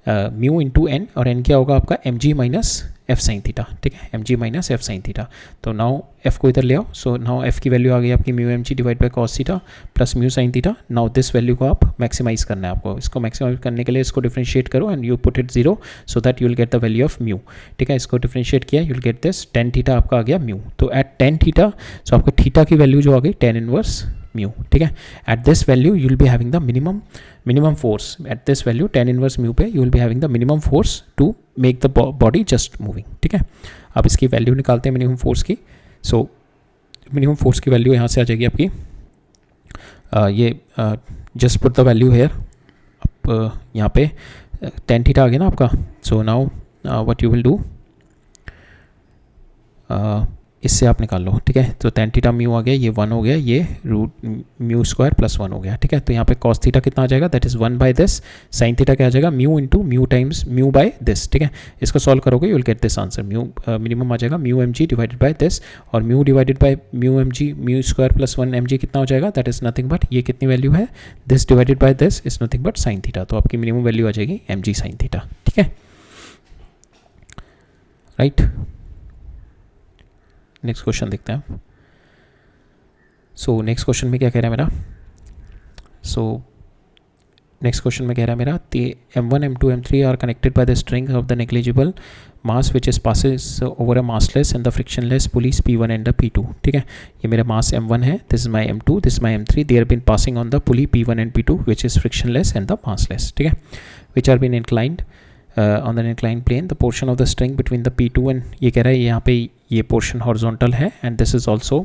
mu into N, और एन क्या होगा आपका M G minus F sine theta. ठीक है, M G minus F sine theta. तो नाउ एफ को इधर ले आओ. सो नाउ एफ की वैल्यू आ गई आपकी mu M G divide by cos theta plus mu sine theta. Now this value को आप मैक्सिमाइज करना है आपको. इसको मैक्सिमाइज करने के लिए इसको डिफरेंशिएट करो and you put it zero so that you will get the value of mu. ठीक है, इसको डिफरेंशिएट किया you will get this tan theta आपका आ गया म्यू. तो एट टेन थीटा सो आपको थीटा की वैल्यू जो आ गई टेन इनवर्स म्यू. ठीक है, at this value you will be having the minimum force. At this value tan inverse mu पे you will be having the minimum force to make the body just moving. ठीक है, आप इसकी value निकालते हैं minimum force की. So minimum force की value यहाँ से आ जाएगी आपकी ये just put the value here. आप यहाँ पे टेन थीटा आ गया ना आपका. So now what you will do, इससे आप निकाल लो. ठीक है, तो टेन थीटा म्यू आ गया, ये वन हो गया, ये root mu square plus one हो गया. ठीक है, तो यहाँ पे कॉस थीटा कितना आ जाएगा that is one by this. Sine theta क्या आ जाएगा mu into mu times mu by this. ठीक है, इसको सॉल्व करोगे you will get this answer. Mu minimum आ जाएगा mu M G divided by this, और mu divided by mu M G mu square plus one M G कितना हो जाएगा दैट इज़ नथिंग बट ये कितनी वैल्यू है this divided by this is nothing but sign theta. तो आपकी minimum value आ जाएगी एम जी साइन थीटा. ठीक है, राइट. नेक्स्ट क्वेश्चन देखते हैं. सो नेक्स्ट क्वेश्चन में क्या कह रहा है मेरा. सो नेक्स्ट क्वेश्चन में कह रहा है मेरा M1 M2 M3 are connected by the string of the negligible mass which is passes over a massless and the frictionless pulleys P1 and the P2. ठीक है, ये मेरा मास M1 है, this is my M2, this my M3. They are been passing on the pulley P1 and P2 which is frictionless and the massless. ठीक है, which are been inclined on the inclined plane. The portion of the string between the P2 and ये कह रहा है यहाँ पे ये portion horizontal है and this is also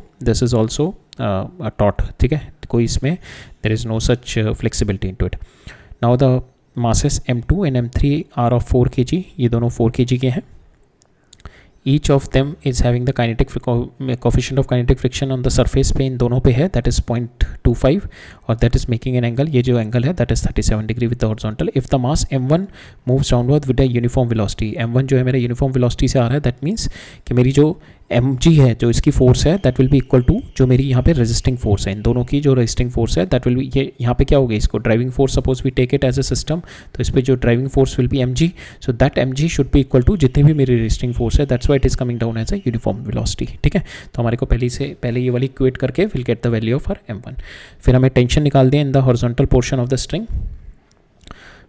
taut. ठीक है, कोई इसमें there is no such flexibility into it. Now the masses M2 and M3 are of 4 kg. ये दोनों 4 kg के हैं. Each of them is having the kinetic coefficient of kinetic friction on the surface पे इन दोनों पे है that is 0.25 और that is making an angle, ये जो angle है that is 37 degree with the horizontal. If the mass M1 moves downward with a uniform velocity, M1 जो है मेरा uniform velocity से आ रहा है, that means कि मेरी जो mg है जो इसकी फोर्स है that will be equal to जो मेरी यहाँ पे रेजिस्टिंग फोर्स है. इन दोनों की जो रेजिस्टिंग फोर्स है दैट विल बी, ये यहाँ पे क्या होगी इसको driving force suppose we take it as a system, तो इस पर जो driving force will be mg. So that mg should be equal to जितनी भी मेरी रेजिस्टिंग फोर्स है, that's why it is coming down as a uniform velocity. ठीक है, तो हमारे को पहले ये वाली इक्वेट करके will get the value of m1. फिर हमें टेंशन निकाल दिया in the horizontal portion of the string.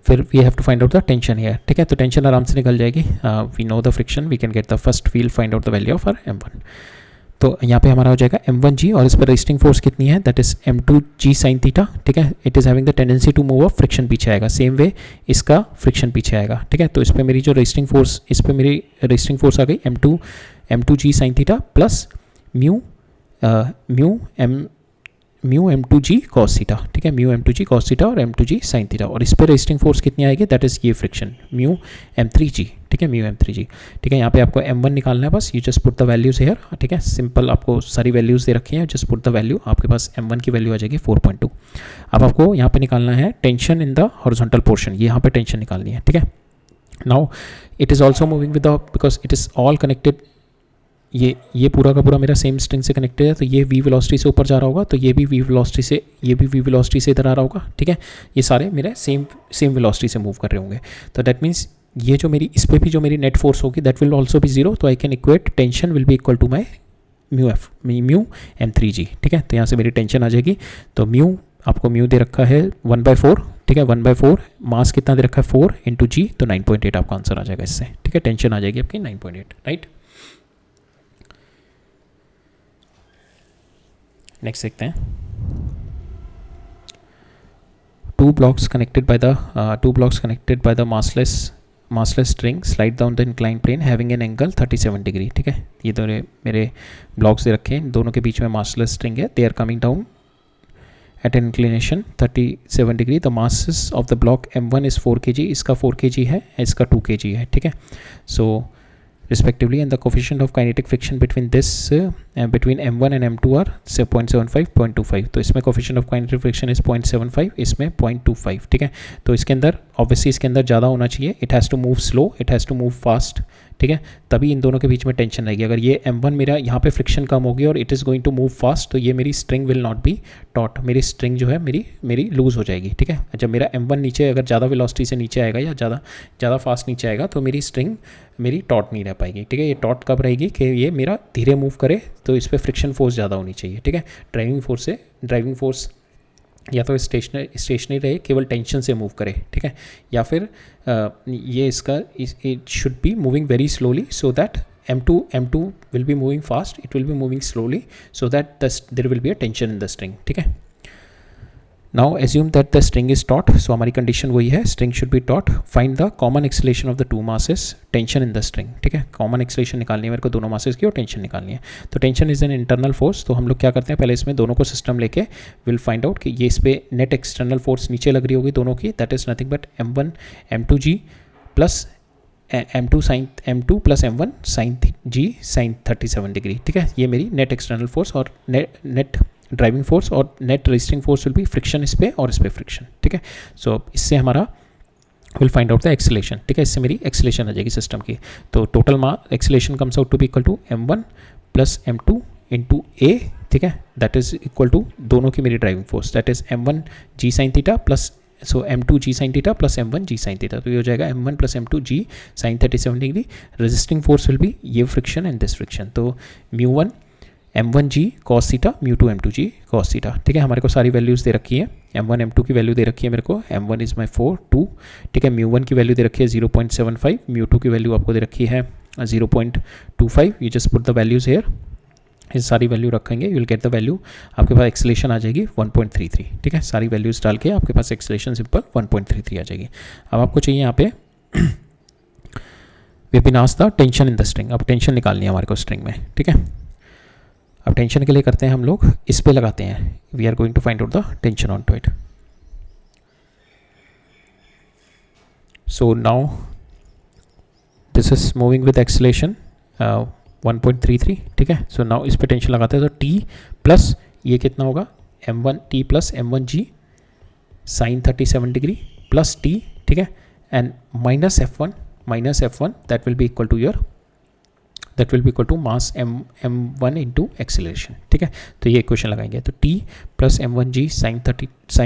फिर we have to find out the tension here. ठीक है, तो टेंशन आराम से निकल जाएगी. We know the friction, we can get the first we'll find out the value of m1. तो यहाँ पे हमारा हो जाएगा m1g और इस पर रेजिस्टिंग फोर्स कितनी है that is m2g sign theta. ठीक है, it is having the tendency to move up, friction पीछे आएगा. सेम वे इसका फ्रिक्शन पीछे आएगा. ठीक है, तो इस पर मेरी जो रेजिस्टिंग फोर्स, इस पर मेरी रेजिस्टिंग फोर्स आ गई m2g sign theta plus mu m2g cos theta. ठीक है, म्यू m2g cos थीटा और m2g साइन थीटा, और इस पर रेजिस्टिंग फोर्स कितनी आएगी दैट इज ये फ्रिक्शन म्यू m3g. ठीक है, म्यू m3g. ठीक है, यहाँ पे आपको m1 निकालना है, बस you just put the values here. ठीक है, सिंपल, आपको सारी वैल्यूज दे रखी हैं, जस्ट पुट द वैल्यू. आपके पास m1 की वैल्यू आ जाएगी 4.2. अब आपको यहाँ पे निकालना है tension in the horizontal portion, ये यहाँ पे टेंशन निकालनी है. ठीक है, now it is also moving with the, because it is all connected, ये पूरा का पूरा मेरा सेम स्ट्रिंग से कनेक्टेड है, तो ये v वेलोसिटी से ऊपर जा रहा होगा, तो ये भी v वेलोसिटी से, ये भी v वेलोसिटी से इधर आ रहा होगा. ठीक है, ये सारे मेरे सेम वेलोसिटी से मूव कर रहे होंगे. तो दैट मीन्स ये जो मेरी, इस पर भी जो मेरी नेट फोर्स होगी that will also be zero. तो I can equate tension will be equal to my mu m3g. ठीक है, तो यहाँ से मेरी टेंशन आ जाएगी. तो म्यू, आपको म्यू दे रखा है 1/4. ठीक है, 1/4, मास कितना दे रखा है 4 इंटू जी, तो 9.8 आपका आंसर आ जाएगा इससे. ठीक है, टेंशन आ जाएगी आपकी 9.8. राइट, नेक्स्ट देखते हैं. two blocks connected by the massless massless string slide down the inclined plane having an angle 37 degree. ठीक है, ये दोनों मेरे ब्लॉक्स दे रखे हैं, दोनों के बीच में massless string है. they are coming down at an inclination 37 degree. the masses of the block m1 is 4 kg, इसका 4 kg है, इसका 2 kg है. ठीक है, so respectively, and the coefficient of kinetic friction between this between m1 and m2 are say 0.75 0.25. तो इसमें coefficient of kinetic friction is 0.75, इसमें 0.25. ठीक है, तो इसके अंदर obviously इसके अंदर ज़्यादा होना चाहिए. it has to move slow, it has to move fast. ठीक है, तभी इन दोनों के बीच में टेंशन रहेगी. अगर ये m1 मेरा यहाँ पे फ्रिक्शन कम होगी और it is going to move fast, तो ये मेरी string will not be taut, मेरी स्ट्रिंग जो है मेरी लूज़ हो जाएगी. ठीक है, जब मेरा m1 नीचे अगर ज़्यादा वेलोसिटी से नीचे आएगा या ज़्यादा फास्ट नीचे आएगा तो मेरी स्ट्रिंग मेरी टॉट नहीं रह पाएगी. ठीक है, ये टॉट कब रहेगी कि ये मेरा धीरे मूव करे, तो इस पर फ्रिक्शन फोर्स ज़्यादा होनी चाहिए. ठीक है, ड्राइविंग फोर्स या तो स्टेशनरी रहे, केवल टेंशन से मूव करे. ठीक है, या फिर ये इसका it should be moving very slowly so that m2 will be moving fast, it will be moving slowly so that there will be a tension in the string. ठीक है, now assume that the string is taut. So हमारी condition वही है, string should be taut. Find the common acceleration of the two masses, tension in the string. ठीक है, common acceleration निकालनी है मेरे को दोनों मासेस की और टेंशन निकालनी है. तो tension is an internal force. तो हम लोग क्या करते हैं, पहले इसमें दोनों को सिस्टम लेके विल फाइंड आउट कि ये इस पर नेट एक्सटर्नल फोर्स नीचे लग रही होगी दोनों की, that is nothing but m1 m2g plus m2 plus m1 sine g sine 37 degree. ठीक है, ये मेरी नेट एक्सटर्नल फोर्स और नेट ड्राइविंग फोर्स और net resisting force will be friction इस पे और इस पे फ्रिक्शन. ठीक है, सो इससे हमारा will find out the acceleration. ठीक है, इससे मेरी एक्सेलरेशन आ जाएगी सिस्टम की. तो total acceleration comes out to be equal to m1 plus m2 into a. ठीक है, दैट इज इक्वल टू दोनों की मेरी driving force, that is m1 g sine theta plus m2 g sine theta plus m1 g sine theta. तो ये हो जाएगा m1 plus m2 g sine 37 degree. Resisting force will be ये friction and this friction. तो म्यू1 m1g cos theta, म्यू2 m2g cos theta. ठीक है, हमारे को सारी वैल्यूज़ दे रखी है. m1 m2 की वैल्यू दे रखी है मेरे को, m1 इज़ माई 4 2. ठीक है, म्यू1 की वैल्यू दे रखी है 0.75, म्यू2 की वैल्यू आपको दे रखी है 0.25. You just put the values here, ये सारी वैल्यू रखेंगे, you will get the value. आपके पास एक्सेलरेशन आ जाएगी 1.33. ठीक है, सारी वैल्यूज़ डाल के आपके पास एक्सेलरेशन सिंपल 1.33 आ जाएगी. अब आपको चाहिए यहाँ पे we been asked the tension in the string. अब टेंशन निकालनी है हमारे को स्ट्रिंग में. ठीक है, अब टेंशन के लिए करते हैं हम लोग इस पे लगाते हैं, we are going to find out the tension on to it. So now this is moving with acceleration 1.33. ठीक है, सो नाउ इस पे टेंशन लगाते हैं. तो t प्लस ये कितना होगा, t plus m1g sine 37 degree plus t. ठीक है, and minus f1 that will be equal to your mass m1 into acceleration. ठीक है, तो ये इक्वेशन लगाएंगे. तो t plus m1g sine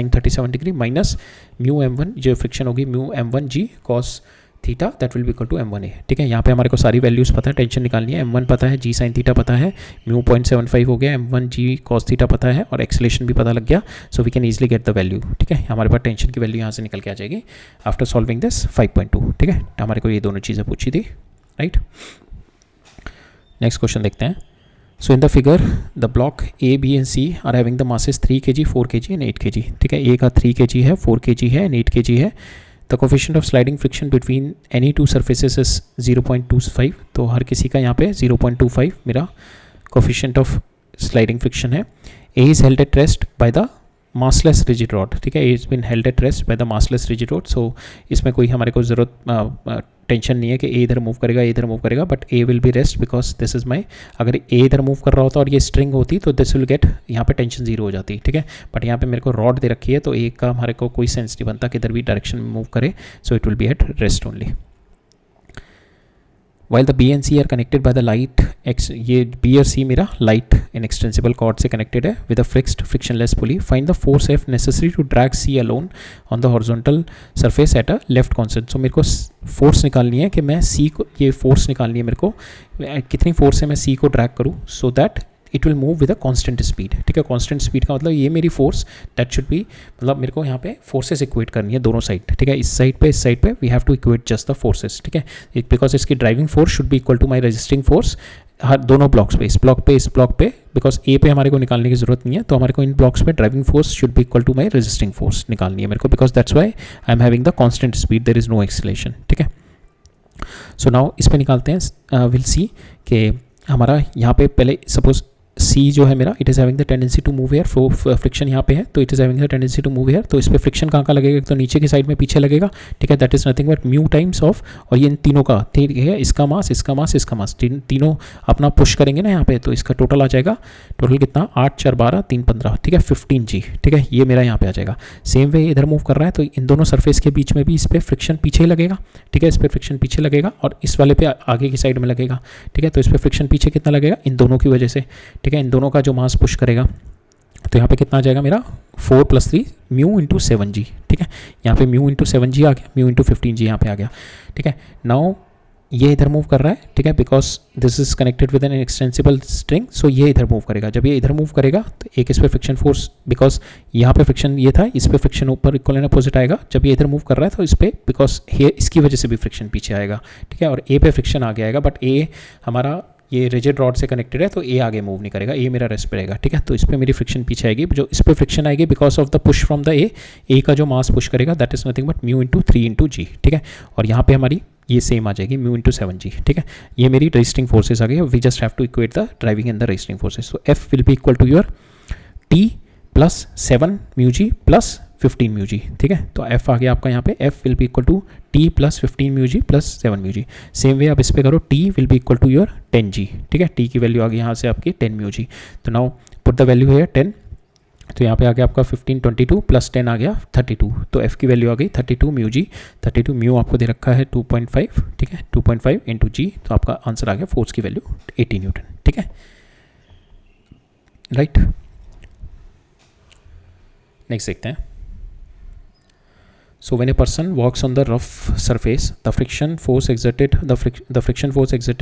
37 degree minus mu m1 जो फ्रिक्शन होगी mu m1g cos theta that will be equal to m1a. ठीक है, यहाँ पे हमारे को सारी वैल्यूज़ पता है, टेंशन निकालनी है. m1 पता है, g साइन थीटा पता है, म्यू 0.75 हो गया, m1g कॉस थीटा पता है और एक्सेलरेशन भी पता लग गया. So we can easily get the value. ठीक है, हमारे पास टेंशन की वैल्यू यहाँ से निकल के आ जाएगी आफ्टर सॉल्विंग दिस 5.2. ठीक है, हमारे को ये दोनों चीज़ें पूछी थी. राइट, नेक्स्ट क्वेश्चन देखते हैं. So in the figure the block A B and C are having the masses 3 kg 4 kg and 8 kg. ठीक है, ए का 3 kg है, 4 kg है एंड 8 kg है. The coefficient of sliding friction between any two surfaces is 0.25. तो हर किसी का यहाँ पे 0.25 मेरा कोफिशिएंट ऑफ स्लाइडिंग फ्रिक्शन है. A is held at rest by the massless rigid rod. ठीक है, A is been held at rest by the massless rigid rod. So इसमें कोई हमारे को ज़रूरत टेंशन नहीं है कि ए इधर मूव करेगा, but A will be rest because this is माई. अगर ए इधर मूव कर रहा होता और ये स्ट्रिंग होती तो दिस विल गेट, यहाँ पे टेंशन 0 हो जाती. ठीक है, बट यहाँ पे मेरे को रॉड दे रखी है तो ए का हमारे को कोई सेंस नहीं बनता कि इधर भी डायरेक्शन में मूव करे. So it will be at rest only. While the B and C are connected by the light ये बी और सी मेरा लाइट इन एक्सटेंसिबल कॉर्ड से कनेक्टेड है with a fixed frictionless pulley. Find the force F necessary to drag C along on the horizontal surface at a left constant. So मेरे को force निकालनी है कि मैं सी को, ये फोर्स निकालनी है मेरे को कितनी फोर्स से मैं सी को ड्रैग करूँ so that it will move with a constant speed. ठीक है, कांस्टेंट स्पीड का मतलब ये मेरी फोर्स दैट शुड बी, मतलब मेरे को यहाँ पे फोर्सेस इक्वेट करनी है दोनों साइड. ठीक है, इस साइड पे we have to equate just the forces. ठीक है, बिकॉज इसकी driving force should be equal to my resisting force हर दोनों ब्लॉक्स पे, इस ब्लॉक पे बिकॉज ए पे हमारे को निकालने की जरूरत नहीं है. तो हमारे को इन ब्लॉक्स पे driving force should be equal to my resisting force निकालनी है मेरे को, because that's why I am having the constant speed, there is no acceleration. ठीक है, सो नाउ इस पे निकालते हैं, विल सी कि हमारा यहाँ पे पहले सपोज सी जो है मेरा, it is having the tendency to move here, friction यहाँ पे है तो it is having the tendency to move here, तो इस पर फ्रिक्शन कहाँ लगेगा, तो नीचे की साइड में पीछे लगेगा, ठीक है, that is nothing but mu times of, और ये इन तीनों का, ठीक है, इसका मास, इसका मास, इसका मास, तीनों अपना पुश करेंगे ना यहाँ पे, तो इसका टोटल आ जाएगा, टोटल कितना, 8 4 12 3 15, ठीक है, 15G, ठीक है, ये मेरा यहाँ पे आ जाएगा। सेम वे इधर मूव कर रहा है तो इन दोनों सरफेस के बीच में भी इस पर फ्रिक्शन पीछे लगेगा, ठीक है, इस पर फ्रिक्शन पीछे लगेगा और इस वाले पे आगे की साइड में लगेगा, ठीक है, तो इस पर फ्रिक्शन पीछे कितना लगेगा, इन दोनों की वजह से, ठीक है, इन दोनों का जो मास पुश करेगा, तो यहाँ पे कितना आ जाएगा मेरा 4 + 3 म्यू इंटू 7G, ठीक है, यहाँ पे म्यू इंटू 7G आ गया, म्यू इंटू 15G यहाँ पे आ गया, ठीक है। नाउ ये इधर मूव कर रहा है, ठीक है, because this is connected with an extensible string, so ये इधर मूव करेगा, जब ये इधर मूव करेगा तो एक इस पर फ्रिक्शन फोर्स, बिकॉज यहाँ पे फ्रिक्शन ये था, इस पर फ्रिक्शन ऊपर इक्वल एंड अपोजिट आएगा, जब ये इधर मूव कर रहा है तो इस पर बिकॉज इसकी वजह से भी फ्रिक्शन पीछे आएगा, ठीक है, और ए पे फ्रिक्शन आगे आएगा, बट ए हमारा ये रिजिड रॉड से कनेक्टेड है तो ए आगे मूव नहीं करेगा, ए मेरा रेस्ट पे रहेगा, ठीक है, तो इस पर मेरी फ्रिक्शन पीछे आएगी, जो इस पर फ्रिक्शन आएगी because of the push from the ए का जो मास पुश करेगा that is nothing but mu into 3 × G, ठीक है, और यहाँ पे हमारी ये सेम आ जाएगी म्यू इंटू 7G, ठीक है, ये मेरी रजिस्टिंग फोर्सेज आ गई, we just have to equate the driving and the resisting forces, so F will be equal to your T + 7 μg + 15 μg, ठीक है, तो एफ आ गया आपका यहाँ पे, F will be equal to T + 15 μg + 7 μg, same way आप इस पे करो, T will be equal to your 10G, ठीक है, T की वैल्यू आ गई यहाँ से आपकी 10 μg, तो नाउ पुट द वैल्यू है 10, तो यहाँ पे आ गया आपका 15 22 + 10 आ गया 32, तो एफ की वैल्यू आ गई 32 μg, 32 म्यू आपको दे रखा है 2.5, ठीक है, 2.5 × G, तो आपका आंसर आ गया फोर्स की वैल्यू 80 न्यूटन, ठीक है, राइट। नेक्स्ट देखते हैं। So when a person walks on the rough surface, the friction force exerted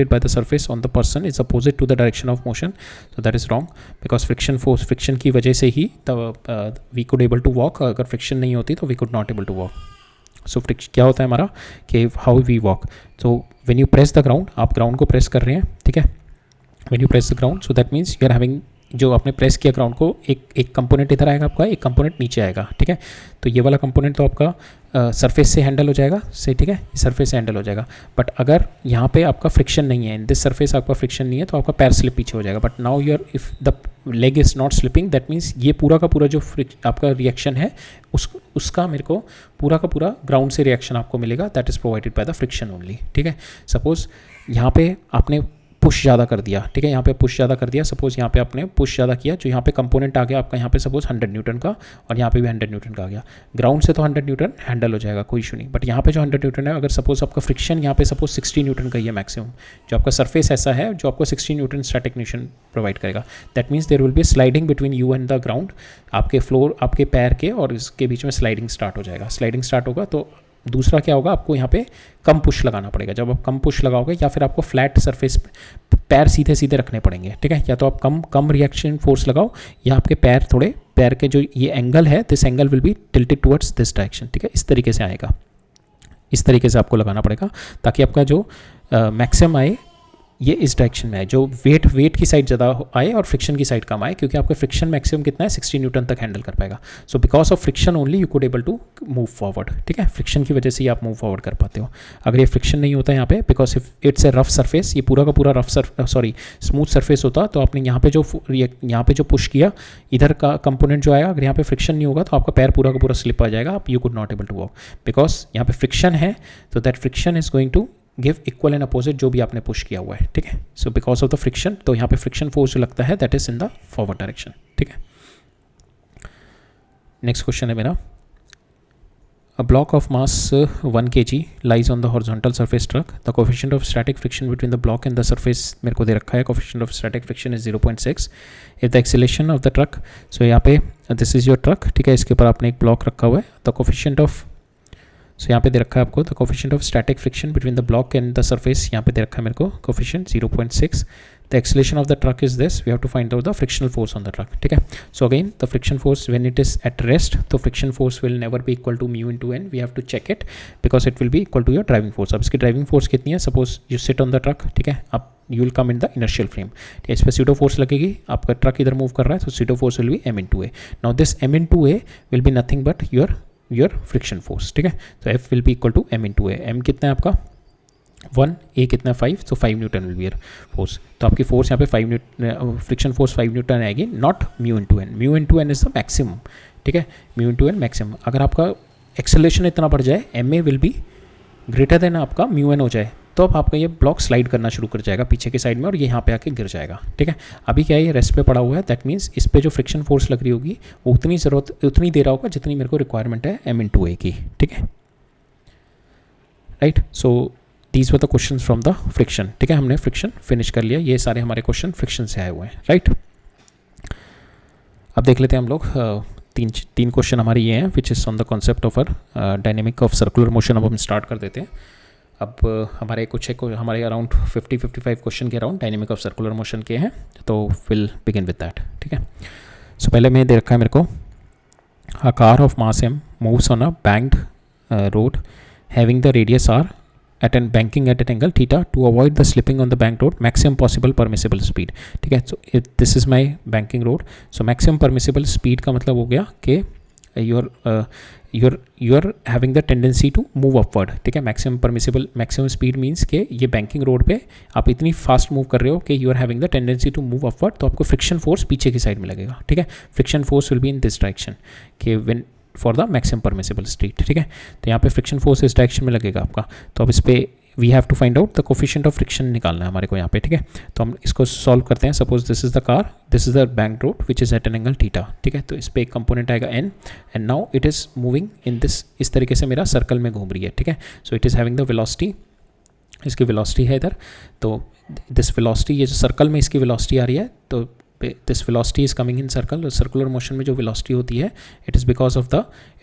by the surface on the person is opposite to the direction of motion. So that is wrong, because friction की वजह से ही we could able to walk, अगर friction नहीं होती तो we could not able to walk. So क्या होता है हमारा कि how we walk. So when you press the ground, आप ground को press कर रहे हैं, ठीक है, when you press the ground, so that means you are having, जो आपने प्रेस किया ग्राउंड को, एक कंपोनेंट इधर आएगा आपका, एक कंपोनेंट नीचे आएगा, ठीक है, तो ये वाला कंपोनेंट तो आपका सरफेस से हैंडल हो जाएगा, से, ठीक है, सरफेस से हैंडल हो जाएगा, बट अगर यहाँ पे आपका फ्रिक्शन नहीं है, इन दिस सरफेस आपका फ्रिक्शन नहीं है, तो आपका पैर स्लिप पीछे हो जाएगा, but now your if the leg is not slipping, that means ये पूरा का पूरा जो आपका रिएक्शन है उसका मेरे को पूरा का पूरा ग्राउंड से रिएक्शन आपको मिलेगा, that is provided by the friction only, ठीक है। सपोज यहाँ पे आपने पुश ज़्यादा कर दिया, ठीक है, यहाँ पे पुश ज़्यादा कर दिया, सपोज यहाँ पे आपने पुश ज़्यादा किया, जो यहाँ पे कंपोनेंट आ गया आपका, यहाँ पे सपोज 100 न्यूटन का, और यहाँ पे भी 100 न्यूटन का आ गया, ग्राउंड से तो 100 न्यूटन हैंडल हो जाएगा, कोई इशू नहीं, बट यहाँ पे जो 100 न्यूटन है, अगर सपोज आपका फ्रिक्शन यहाँ पे सपोज 60 न्यूटन का ही है मैक्सिमम, जो आपका सरफेस ऐसा है जो आपको 60 न्यूटन स्टैटिक न्यूटन प्रोवाइड करेगा, that means there will be sliding between you and the ground, आपके फ्लोर, आपके पैर के और इसके बीच में स्लाइडिंग स्टार्ट हो जाएगा, स्लाइडिंग स्टार्ट होगा, तो दूसरा क्या होगा, आपको यहाँ पे कम पुश लगाना पड़ेगा, जब आप कम पुश लगाओगे, या फिर आपको फ्लैट सरफेस पैर सीधे सीधे रखने पड़ेंगे, ठीक है, या तो आप कम रिएक्शन फोर्स लगाओ, या आपके पैर के जो ये एंगल है, this angle will be tilted towards this direction, ठीक है, इस तरीके से आएगा, इस तरीके से आपको लगाना पड़ेगा, ताकि आपका जो मैक्सिमम आए ये इस डायरेक्शन में आए, जो वेट की साइड ज़्यादा आए और फ्रिक्शन की साइड कम आए, क्योंकि आपका फ्रिक्शन मैक्सिमम कितना है, 60 न्यूटन तक हैंडल कर पाएगा, so because of friction only you could able to move forward, ठीक है, फ्रिक्शन की वजह से ही आप मूव फॉरवर्ड कर पाते हो, अगर ये फ्रिक्शन नहीं होता यहाँ पे, because if it's a rough surface, ये पूरा का पूरा स्मूथ सरफेस होता, तो आपने यहाँ पे जो पुश किया, इधर का कंपोनेंट जो आएगा, अगर यहाँ पे फ्रिक्शन नहीं होगा तो आपका पैर पूरा का पूरा स्लिप आ जाएगा, आप you could not able to walk, because यहाँ पे फ्रिक्शन है, तो that friction is going to give equal and opposite जो भी आपने पुश किया हुआ है, ठीक है, so because of the friction, तो यहाँ पे फ्रिक्शन फोर्स जो लगता है that is in the forward direction, ठीक है। नेक्स्ट क्वेश्चन है मेरा, A block of mass 1 kg lies on the horizontal surface truck. The coefficient of static friction between the block and the surface मेरे को दे रखा है, coefficient of static friction is 0.6. If the acceleration of the truck, so यहाँ पे this is your truck, ठीक है, इसके ऊपर आपने एक ब्लॉक रखा हुआ है, the coefficient of, so यहाँ पे दे रखा है आपको the coefficient of static friction between the block and the surface, यहाँ पे दे रखा है मेरे को coefficient 0.6. The acceleration of the truck is this, we have to find out the frictional force on the truck, ठीक है। So again the friction force when it is at rest, तो friction force will never be equal to mu into n, we have to check it because it will be equal to your driving force. अब इसकी driving force कितनी है, suppose you sit on the truck, ठीक है, अब you will come in the inertial frame, ठीक है, इस पर pseudo force लगेगी, आपका ट्रक इधर मूव कर रहा है, तो pseudo force will be m into a. Now this m into a will be nothing but your friction force, ठीक है, तो F will be equal to m into a. m कितना है आपका 1, ए कितना 5, तो 5 newton will be your force. तो आपकी फोर्स यहाँ पे 5 न्यूटन, फ्रिक्शन फोर्स 5 न्यूटन आएगी, not mu into N. Mu into N is the maximum, ठीक है, म्यू इनटू एन मैक्सिमम। अगर आपका एक्सेलरेशन इतना बढ़ जाए, M A will be greater than आपका म्यू एन हो जाए, तो अब आपका ये ब्लॉक स्लाइड करना शुरू कर जाएगा पीछे के साइड में और ये यहाँ पे आके गिर जाएगा, ठीक है। अभी क्या है, ये रेस्ट पे पड़ा हुआ है, दैट मीन्स इस पे जो फ्रिक्शन फोर्स लग रही होगी वो उतनी दे रहा होगा जितनी मेरे को रिक्वायरमेंट है एम इनटू ए की, ठीक है, right. So these were the question from the friction, ठीक है, हमने फ्रिक्शन फिनिश कर लिया। ये सारे हमारे क्वेश्चन फ्रिक्शन से आए हुए हैं, राइट। अब देख लेते हैं हम लोग तीन क्वेश्चन हमारे ये हैं which is on the concept of dynamic of circular motion. अब हम स्टार्ट कर देते हैं। अब हमारे हमारे अराउंड 50-55 क्वेश्चन के around dynamic of circular motion के हैं, तो विल बिगिन विद दैट, ठीक है। सो पहले मैं दे रखा है मेरे को, a car of mass m moves on a banked road having the radius r at an banking at an angle theta to avoid the slipping on the banked road, maximum possible permissible speed, ठीक है। so this is my banking road, so maximum permissible speed का मतलब हो गया कि you're having the tendency to move upward, ठीक है। maximum speed means कि ये banking road पे आप इतनी fast move कर रहे हो कि you are having the tendency to move upward, तो आपको friction force पीछे की साइड में लगेगा, ठीक है। friction force will be in this direction कि when for the maximum permissible speed, ठीक है। तो यहाँ पे फ्रिक्शन फोर्स इस डायरेक्शन में लगेगा आपका। तो अब इस पर we have to find out the coefficient of friction निकालना है हमारे को यहाँ पे, ठीक है। तो हम इसको सॉल्व करते हैं। Suppose this is the car, this is the bank road which is at an angle theta, ठीक है। तो इस पर एक कंपोनेंट आएगा N, and now it is moving in this, इस तरीके से मेरा सर्कल में घूम रही है, ठीक है। So it is having the velocity, इसकी वेलोसिटी है इधर, तो दिस वेलोसिटी, ये जो सर्कल में इसकी वेलोसिटी आ रही है, तो this velocity is coming in circle. Circular motion में जो वेलोसिटी होती है, it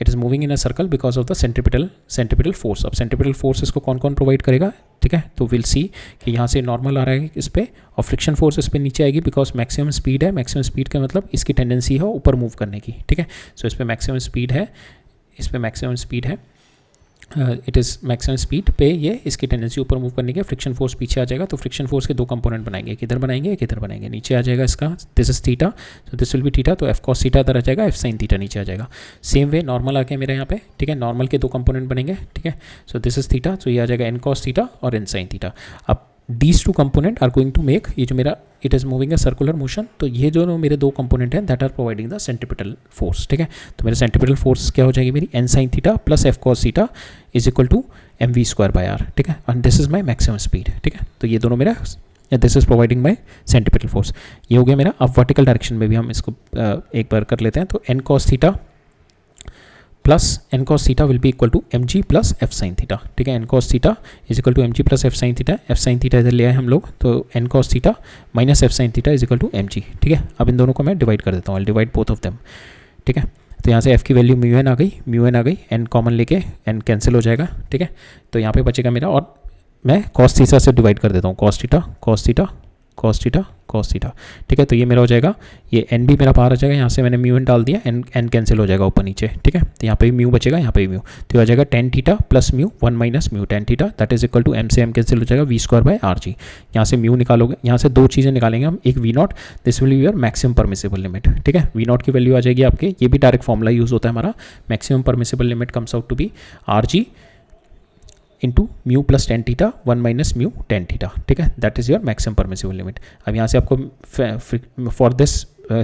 is moving in a circle because of the centripetal force. अब सेंट्रीपिटल फोर्स इसको कौन कौन प्रोवाइड करेगा, ठीक है। तो विल सी कि यहाँ से नॉर्मल आ रहा है इस पर, और फ्रिक्शन फोर्स इस पर नीचे आएगी बिकॉज मैक्सिमम स्पीड है। मैक्सिमम स्पीड का मतलब इसकी टेंडेंसी है ऊपर मूव करने की, ठीक है। सो इस पर मैक्सिमम स्पीड है, इस पर मैक्सिमम स्पीड है, इट इज़ मैक्सिमम स्पीड पे ये इसकी टेंडेंसी ऊपर मूव करने के, फ्रिक्शन फोर्स पीछे आ जाएगा। तो फ्रिक्शन फोर्स के दो कंपोनेंट बनाएंगे, किधर बनाएंगे, किधर बनाएंगे, नीचे आ जाएगा इसका, दिस इज थीटा, तो दिस विल बी थीटा, तो एफ कॉस थीटा इधर आ जाएगा, एफ साइन थीटा नीचे आ जाएगा। सेम वे नॉर्मल आ गया मेरे यहाँ पे, ठीक है। नॉर्मल के दो कंपोनेंट बनेंगे, ठीक है। सो दिस इज थीटा, तो ये आ जाएगा एन कॉस थीटा और एन साइन थीटा। अब these two component are going to make, ये जो मेरा it is moving a circular motion, तो ये जो मेरे दो कंपोनेंट हैं that are providing the centripetal force, ठीक है। तो मेरे सेंट्रीपिटल फोर्स क्या हो जाएगी मेरी, N sine theta plus F cos theta is equal to M V square by R, ठीक है। And this is my maximum speed, ठीक है। तो ये दोनों मेरा, this is providing my centripetal force, ये हो गया मेरा। अब वर्टिकल डायरेक्शन में भी हम इसको एक बार कर लेते हैं। तो N cos theta plus N cos theta will be equal to M G plus F sine theta, ठीक है। N cos theta is equal to M G plus F sine theta, F sine theta इधर ले आए हम लोग, तो N cos theta minus F sine theta is equal to M G, ठीक है। अब इन दोनों को मैं डिवाइड कर देता हूँ, डिवाइड बोथ ऑफ देम, ठीक है। तो यहाँ से एफ की वैल्यू म्यू एन आ गई, एन कॉमन लेके एन कैंसिल हो जाएगा, ठीक है। तो यहाँ पे बचेगा मेरा, और मैं कॉस थीटा से डिवाइड कर देता हूँ, cos theta cos theta cos theta cos theta, ठीक है। तो ये मेरा हो जाएगा, ये एन भी मेरा बाहर आ जाएगा, यहाँ से मैंने म्यू एन डाल दिया, एन कैंसिल हो जाएगा ऊपर नीचे, ठीक है। तो यहाँ पे भी म्यू बचेगा, यहाँ पे भी म्यू, तो ये आ जाएगा tan theta plus mu 1 minus mu tan theta, that is equal to M से एम कैंसिल हो जाएगा, V square by R G. यहाँ से म्यू निकालोगे, यहाँ से दो चीज़ें निकालेंगे हम, एक V naught, this will be your maximum permissible limit, ठीक है। वी नॉट की वैल्यू आ जाएगी आपके, ये भी डायरेक्ट फॉर्मूला यूज होता है हमारा, maximum permissible limit comes out to be R G into mu plus tan theta 1 minus mu tan theta, ठीक है। That is your maximum permissible limit. अब यहाँ से आपको फॉर दिस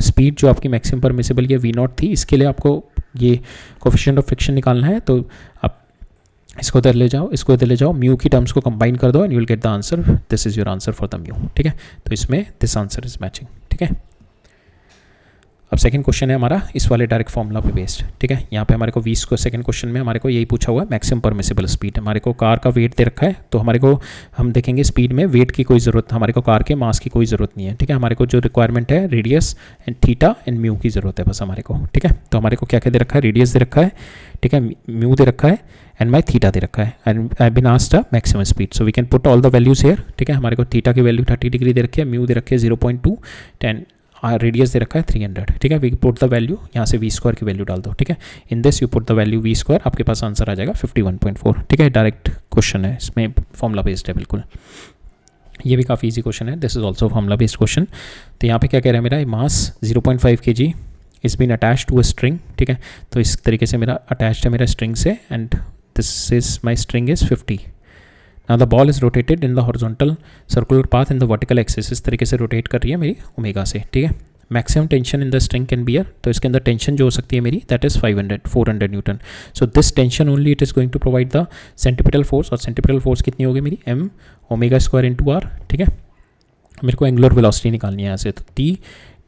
स्पीड जो आपकी मैक्सिमम परमिसिबल ये वी नॉट थी, इसके लिए आपको ये कोफिशिएंट ऑफ फ्रिक्शन निकालना है। तो आप इसको इधर ले जाओ, इसको इधर ले जाओ, म्यू की टर्म्स को कंबाइन कर दो and you will get the answer, this is your answer for the mu, ठीक है। तो इसमें दिस आंसर इज मैचिंग, ठीक है। अब सेकंड क्वेश्चन है हमारा इस वाले डायरेक्ट फॉर्मूला पे बेस्ड, ठीक है। यहाँ पे हमारे को 20 को सेकंड क्वेश्चन में हमारे को यही पूछा हुआ है, मैक्सिमम परमिसिबल स्पीड। हमारे को कार का वेट दे रखा है, तो हमारे को हम देखेंगे स्पीड में वेट की कोई ज़रूरत, हमारे को कार के मास की कोई ज़रूरत नहीं है, ठीक है। हमारे को जो रिक्वायरमेंट है radius and theta and mu की ज़रूरत है बस हमारे को, ठीक है। तो हमारे को क्या क्या दे रखा है, रेडियस दे रखा है, ठीक है, म्यू दे रखा है एंड माई थीटा दे रखा है, and I been asked the maximum speed, so we can put all the values here, ठीक है। हमारे को थीटा की वैल्यू 30 डिग्री दे रखी है, म्यू दे रखी है 0.2, रेडियस दे रखा है 300, ठीक है। वी पुट द वैल्यू, यहाँ से वी स्क्वायर की वैल्यू डाल दो, ठीक है। In this you put the value V square, आपके पास आंसर आ जाएगा 51.4, ठीक है। डायरेक्ट क्वेश्चन है, इसमें फॉर्मूला बेस्ड है बिल्कुल, ये भी काफ़ी इजी क्वेश्चन है, this is also formula based question. तो यहाँ पे क्या कह रहा है मेरा, mass 0.5 kg is been attach to a string, ठीक है। तो इस तरीके से मेरा अटैच्ड है मेरा स्ट्रिंग से, and this is my string is 50, now the ball is rotated in the horizontal circular path in the vertical axis, इस तरीके से रोटेट कर रही है मेरी ओमेगा से, ठीक है। Maximum tension in the string can bear, तो इसके अंदर टेंशन जो हो सकती है मेरी that is 400 newton. So this tension only it is going to provide the centripetal force, और सेंट्रीपिटल फोर्स कितनी होगी मेरी m omega square into R, ठीक है। मेरे को एंगुलर वेलोसिटी निकालनी है यहाँ से, तो t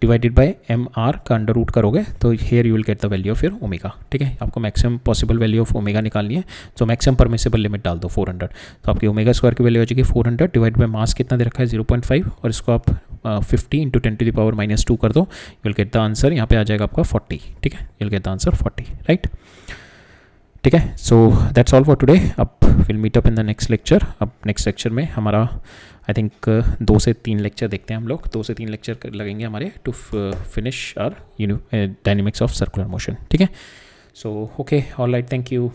divided by M R का अंडर रूट करोगे तो here you will get the value of your omega, ठीक है। आपको maximum possible value of omega निकालनी है, तो मैक्सिमम परमिसिबल लिमिट डाल दो 400, तो आपकी ओमेगा स्क्वायर की वैल्यू हो जाएगी 400 डिवाइड बाय मास कितना दे रखा है 0.5, और इसको आप 50 इंटू 10⁻⁻2 कर दो, you will get the answer, यहाँ पे आ जाएगा आपका 40, ठीक है। You will get the answer 40, right, ठीक है। So that's all for today. अब will meet up in the next lecture. अब नेक्स्ट लेक्चर में हमारा आई थिंक 2 से 3 लेक्चर देखते हैं हम लोग, 2 से 3 लेक्चर लगेंगे हमारे to finish our dynamics of circular motion, ठीक है। So okay, all right, thank you.